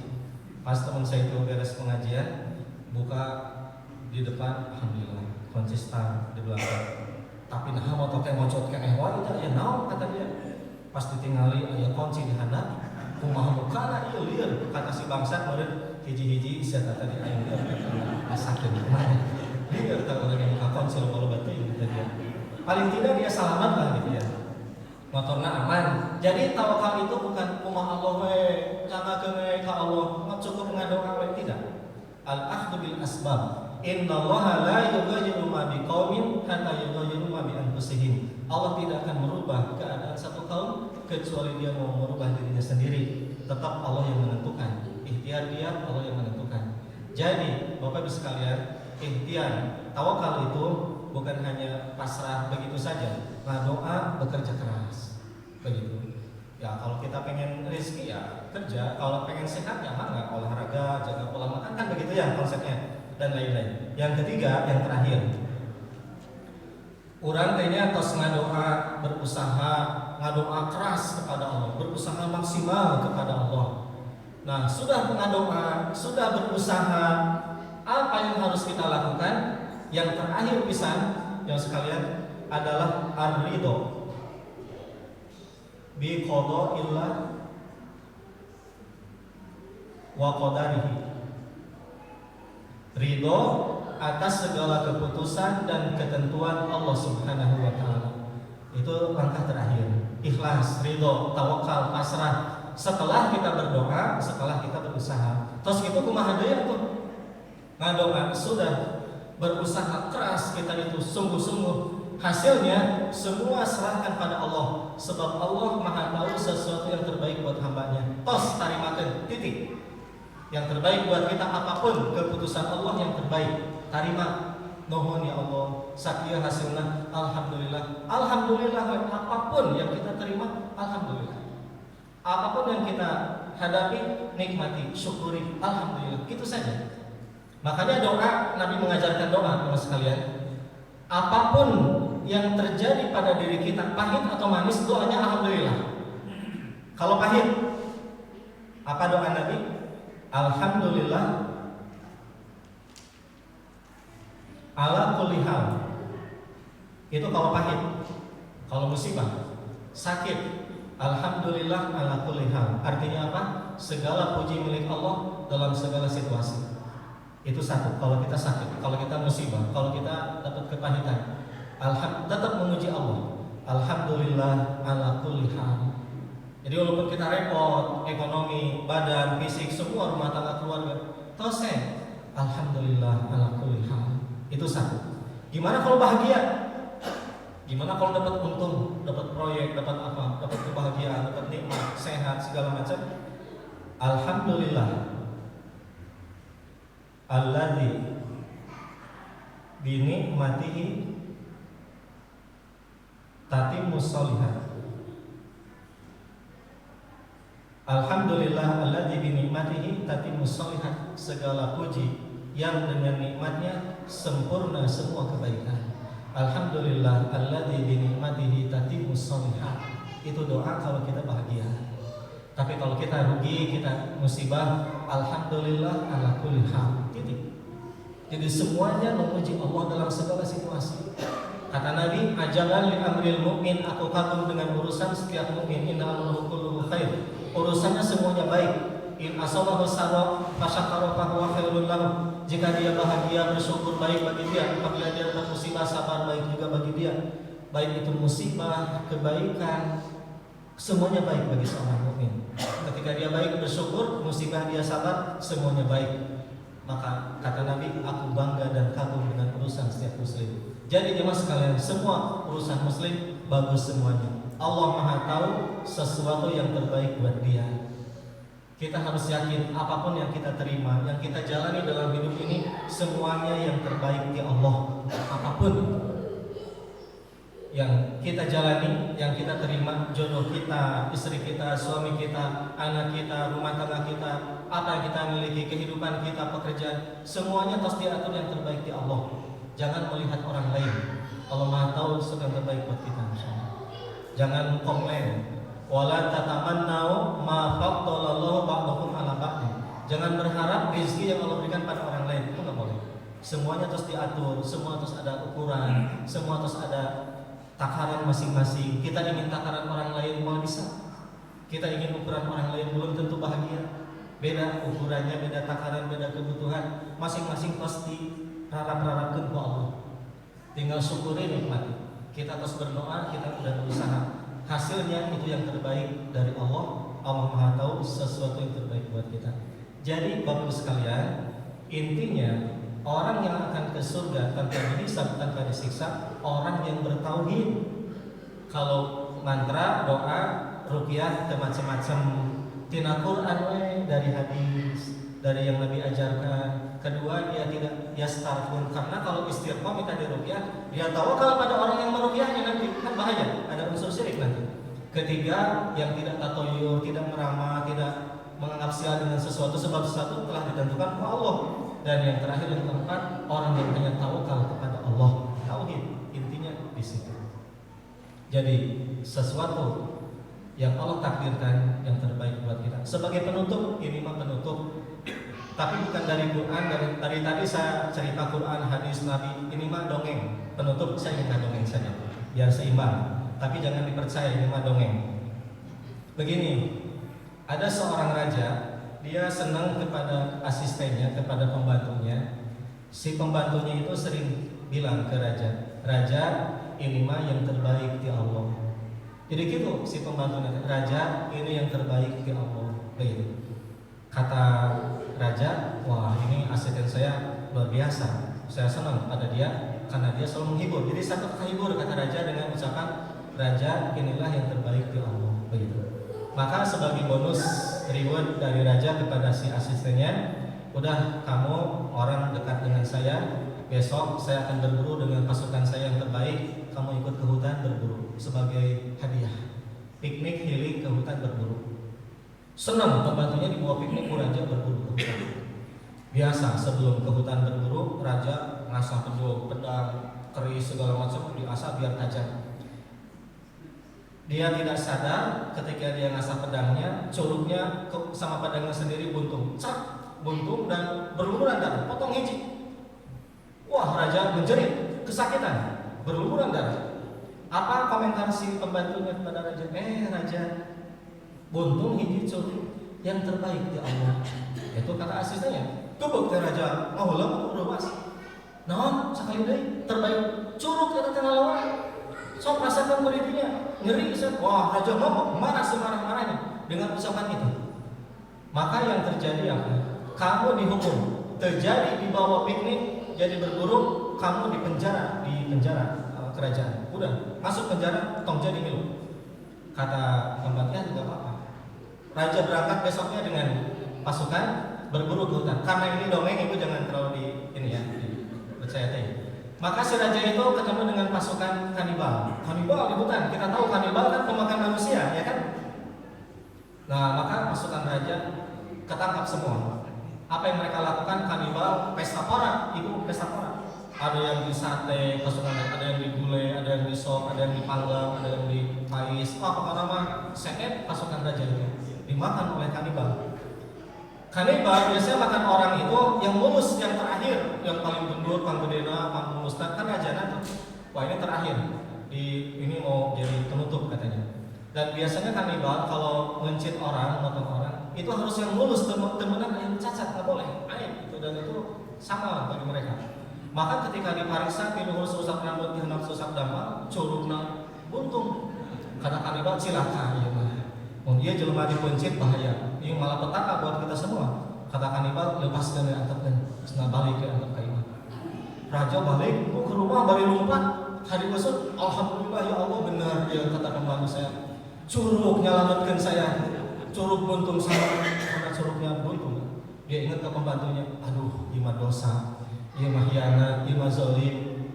Pas teman saya itu beres pengajian, buka di depan, alhamdulillah, kunci stang di belakang. Tapi nah motor teh ngocot keneh wae teh ya naon kata dia. Pas ditingali aya kunci di handap, kumaha mukana ieu lieur kata si bangsat meureun hiji-hiji sia kata dia aya lieur asakeun kumaha. Lieur tah urang yang muka kunci loba-loba teuing kata dia. Paling tidak dia selamat lah gitu ya. Motornya aman. Jadi tawakal itu bukan kumaha Allah we, jagakeun we ka Allah, cukup ngadoa we tidak. Al-akhdhu bil asbab. Innallaha la yughayyiru ma biqaumin hatta yughayyiru ma bi anfusihim. Allah tidak akan merubah keadaan satu kaum kecuali dia mau merubah dirinya sendiri. Tetap Allah yang menentukan. Ikhtiar dia, Allah yang menentukan. Jadi, Bapak Ibu sekalian, ikhtiar, tawakal itu bukan hanya pasrah begitu saja. Doa, bekerja keras, begitu. Ya kalau kita pengen rezeki ya kerja, kalau pengen sehat ya mangga olahraga, jaga pola makan kan begitu ya konsepnya dan lain-lain. Yang ketiga, yang terakhir, urang tehnya tos ngadoa, berusaha ngadoa keras kepada Allah, berusaha maksimal kepada Allah. Nah sudah ngadoa, sudah berusaha, apa yang harus kita lakukan? Yang terakhir pisan, yang sekalian adalah ar-ridho bi qada'illah wa qadarihi. Ridho atas segala keputusan dan ketentuan Allah Subhanahu wa taala. Itu langkah terakhir. Ikhlas, ridho, tawakal, pasrah. Setelah kita berdoa, setelah kita berusaha. Terus itu kumaha deui atuh? Ngadoa sudah, berusaha keras kita itu sungguh-sungguh. Hasilnya semua serahkan pada Allah, sebab Allah Maha tahu sesuatu yang terbaik buat hambanya. Tos tarimakeun titik. Yang terbaik buat kita apapun keputusan Allah yang terbaik. Tarima, nuhun ya Allah. Sakieu hasilna, alhamdulillah. Alhamdulillah apapun yang kita terima, alhamdulillah. Apapun yang kita hadapi, nikmati, syukuri, alhamdulillah. Itu saja. Makanya doa, Nabi mengajarkan doa teman sekalian. Apapun yang terjadi pada diri kita, pahit atau manis, doanya alhamdulillah. Kalau pahit, apa doa Nabi? Alhamdulillah ala kulli hal. Itu kalau pahit. Kalau musibah, sakit, alhamdulillah ala kulli hal. Artinya apa? Segala puji milik Allah dalam segala situasi. Itu satu. Kalau kita sakit, kalau kita musibah, kalau kita dapat kepahitan, tetap memuji Allah. Alhamdulillah ala kulli hal. Jadi walaupun kita repot, ekonomi, badan, fisik, semua rumah tangga keluarga, selesai. Alhamdulillah ala kulli hal. Itu satu. Gimana kalau bahagia? Gimana kalau dapat untung, dapat proyek, dapat apa, dapat kebahagiaan, dapat nikmat, sehat, segala macam? Alhamdulillah. Alladzi binikmatihi tatimmus shalihat. Alhamdulillah alladzi binikmatihi tatimmus shalihat. Segala puji yang dengan nikmatnya sempurna semua kebaikan. Alhamdulillah alladzi binikmatihi tatimmus shalihat. Itu doa kalau kita bahagia. Tapi kalau kita rugi, kita musibah, alhamdulillah ala kulli hal. Jadi semuanya memuji Allah dalam segala situasi. Kata Nabi, ajaban li amril mu'min, aku kagum dengan urusan setiap mukmin. Inna amruhu kulluhu khair. Urusannya semuanya baik. In asabahu sarra fasyakara fa huwa khairul lahu. Jika dia bahagia, bersyukur, baik bagi dia. Apabila dia dapat musibah, sabar, baik juga bagi dia. Baik itu musibah, kebaikan, semuanya baik bagi seorang mukmin. Ketika dia baik, bersyukur, musibah dia sabar, semuanya baik. Maka kata Nabi, aku bangga dan kagum dengan urusan setiap muslim. Jadi jemaah sekalian, semua urusan muslim bagus semuanya. Allah Maha tahu sesuatu yang terbaik buat dia. Kita harus yakin apapun yang kita terima, yang kita jalani dalam hidup ini, semuanya yang terbaik di Allah. Apapun yang kita jalani, yang kita terima, jodoh kita, istri kita, suami kita, anak kita, rumah tangga kita, apa yang kita miliki, kehidupan kita, pekerjaan, semuanya harus diatur yang terbaik di Allah. Jangan melihat orang lain. Allah Maha tahu yang terbaik buat kita. Jangan komplain. Wala tatamannau ma faddalallahu ba'dakum ala ba'd. Jangan berharap rezeki yang Allah berikan pada orang lain. Itu enggak boleh. Semuanya harus diatur, semua harus ada ukuran, semua harus ada takaran masing-masing. Kita ingin takaran orang lain, mau bisa. Kita ingin ukuran orang lain, belum tentu bahagia. Beda ukurannya, beda takaran, beda kebutuhan. Masing-masing pasti harap-harapkan ke Allah. Tinggal syukuri, nikmati. Kita terus berdoa, kita sudah berusaha. Hasilnya itu yang terbaik dari Allah. Allah Maha tahu sesuatu yang terbaik buat kita. Jadi Bapak Ibu sekalian, intinya orang yang akan ke surga tanpa dihisab, tanpa disiksa, orang yang bertauhid. Kalau mantra, doa, ruqyah, macam-macam, tina Quran dari hadis, dari yang Nabi ajarkan. Kedua, dia tidak yastarfun, karena kalau istighfar minta diruqyah, dia tawakal pada orang yang meruqyahnya, nanti kan bahaya, ada unsur syirik nanti. Ketiga, yang tidak tatoyur, tidak meramal, tidak menganggap sia dengan sesuatu, sebab sesuatu telah ditentukan oleh Allah. Dan yang terakhir, yang keempat, orang yang hanya tawakal kepada Allah. Tauhid intinya di situ. Jadi sesuatu yang Allah takdirkan yang terbaik buat kita. Sebagai penutup, ini mah penutup, tapi bukan dari Quran. Dari tadi saya cerita Quran, hadis Nabi, ini mah dongeng. Penutup saya minta dongeng saja, biar seimbang. Tapi jangan dipercaya, ini mah dongeng. Begini, ada seorang raja, dia senang kepada asistennya, kepada pembantunya. Si pembantunya itu sering bilang ke raja, "Raja, ini mah yang terbaik di Allah." Jadi gitu si pembantunya, "Raja, ini yang terbaik di Allah." Begitu. Kata raja, "Wah, ini asisten saya luar biasa. Saya senang ada dia karena dia selalu menghibur." Jadi satu terhibur, kata raja, dengan ucapan, "Raja, inilah yang terbaik di Allah." Begitu. Maka sebagai bonus reward dari raja kepada si asistennya, "Udah, kamu orang dekat dengan saya, besok saya akan berburu dengan pasukan saya yang terbaik. Kamu ikut ke hutan berburu sebagai hadiah. Piknik healing ke hutan berburu." Senang pembantunya dibawa piknik, raja berburu ke hutan. Biasa sebelum ke hutan berburu, raja ngasah pedang, keris, segala macam diasah biar tajam. Dia tidak sadar ketika dia ngasah pedangnya, curugnya sama pedangnya sendiri buntung, buntung dan berlumuran darah, potong hiji. Wah, raja menjerit, kesakitan, berlumuran darah. Apa komentar si pembantunya kepada raja? Raja, buntung hiji curug, yang terbaik ya Allah. Itu kata asistennya. Tubuh ke raja ngahulang udah pas. Naon sekali deh terbaik curug kata tengah lawan. Sok rasakan beridinya ngeri bisa. Wah raja mabuk marah semarah-marahnya dengan ucapan itu. Maka yang terjadi apa? Kamu dihukum, terjadi di bawah piknik, jadi berburu, kamu di penjara kerajaan. Udah masuk penjara, tong jadi milu. Kata tempatnya tidak apa-apa. Raja berangkat besoknya dengan pasukan berburu ke hutan. Karena ini dongeng, ibu jangan terlalu dipercaya. Maka si raja itu ketemu dengan pasukan kanibal di hutan. Kita tahu kanibal kan pemakan manusia, ya kan? Nah, maka pasukan raja ketangkap semua. Apa yang mereka lakukan? Kanibal pesta pora, ibu pesta pora. Ada yang disate, pasukan ada yang digulai, ada yang disop, ada yang dipanggang, ada yang dipais. Pokoknya nama seket pasukan raja itu dimakan oleh kanibal. Kanibal biasanya makan orang itu yang mulus, yang terakhir, yang paling mundur, panggedena, pangmustak kan rajana tuh. Wah ini terakhir, ini mau jadi penutup katanya. Dan biasanya kanibal kalau mencit orang, motong orang, itu harus yang mulus, temenan yang cacat nggak boleh, aib itu dan itu sama bagi mereka. Maka ketika dipariksa, tinuhul susap rambut, dihendak susap damal, curugna buntung. Kata kanibal cilaka, ya mah. Dia jelema dipencit bahaya. Ini malah petaka buat kita semua. Kata kanibal, lepaskan dan angkatkan. Senang balik ke angkat kaiman. Raja balik, ke rumah balik lompat. Hari besok, alhamdulillah ya Allah benar dia kata pembantu saya. Curug nyelamatkan saya. Curug buntung sama karena curugnya buntung. Dia ingat ke pembantunya, aduh, ima dosa, ima hianat, ima zalim.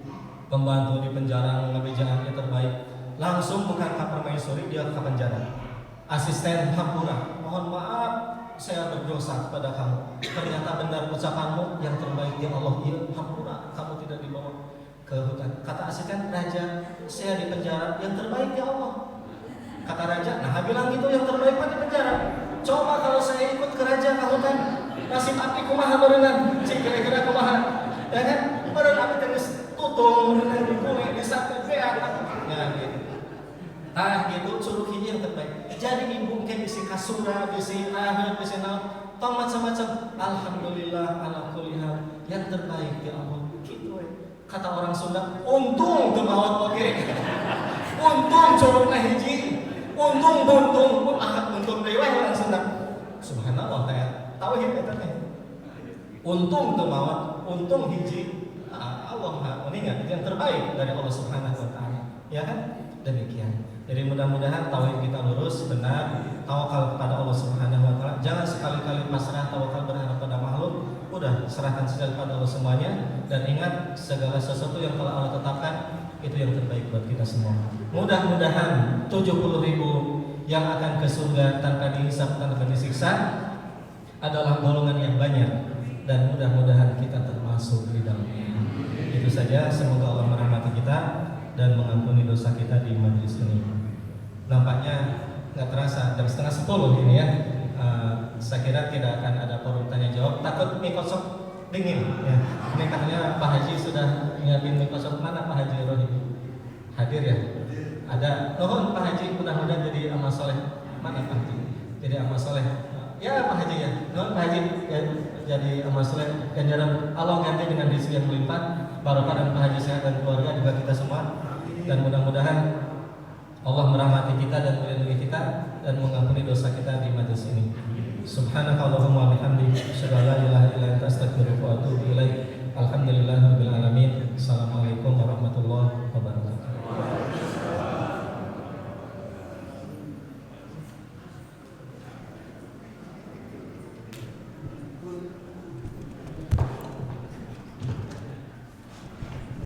Pembantu di penjara ngebejaannya terbaik. Langsung bukan ke permaisuri, dia ke penjara. Asisten hampura, mohon maaf saya berdosa kepada kamu. Ternyata benar ucapanmu yang terbaik ya Allah. Iya hampura, kamu tidak dibawa ke hutan. Kata asisten, raja saya di penjara yang terbaik ya Allah. Kata raja, nah bilang gitu yang terbaik di penjara. Coba kalau saya ikut ke raja ke hutan, nasib abdi kumaha berenang, cik kira-kira kumaha, ya kan? Berenang abdi tenis tutung, berenang di kulit, di sate beak, ya gitu. Ah gitu, curug ini yang terbaik. Jadi ibu kayak bisi kasura, bisi rahmat, bisi naon, tong macam-macam. Alhamdulillah ala kulli hal yang terbaik ya Allah. Gitu kata orang Sunda, untung tuh mawat oke. Untung curugna hiji, untung buntung, untung dewe orang Sunda. Subhanallah teh, tauhid eta teh. Untung tuh mawat, untung hiji. Allah Maha mengingat yang terbaik dari Allah Subhanahu wa taala. Ya kan? Demikian. Jadi mudah-mudahan tauhid kita lurus, benar, tawakal kepada Allah Subhanahu wa taala. Jangan sekali-kali pasrah tawakal berharap pada makhluk. Udah serahkan saja kepada Allah semuanya dan ingat segala sesuatu yang telah Allah tetapkan itu yang terbaik buat kita semua. Mudah-mudahan 70.000 yang akan ke surga tanpa dihisab, tanpa disiksa adalah golongan yang banyak dan mudah-mudahan kita termasuk di dalamnya. Itu saja, semoga Allah merahmati kita dan mengampuni dosa kita di majelis ini. Nampaknya nggak terasa jam 9:30 ini ya. Saya kira tidak akan ada forum tanya jawab. Takut mikosok dingin. Ya. Nikahnya Pak Haji sudah nyiapin mikosok. Mana Pak Haji Rohim? Hadir ya? Ada. Nuhun Pak Haji, mudah-mudahan jadi amal soleh. Mana Pak Haji? Jadi amal soleh. Ya Pak Haji ya. Nuhun Pak Haji ya, jadi amal soleh. Ganjaran Allah ganti dengan rezeki yang melimpah. Barokah dan Pak Haji sehat dan keluarga juga kita semua. Dan mudah-mudahan Allah merahmati kita dan melindungi kita dan mengampuni dosa kita di majelis ini. Subhanakallahumma wa bihamdika asyhadu an la ilaha illa anta astaghfiruka wa atubu ilaik. Alhamdulillahirabbil alamin. Assalamualaikum warahmatullahi wabarakatuh.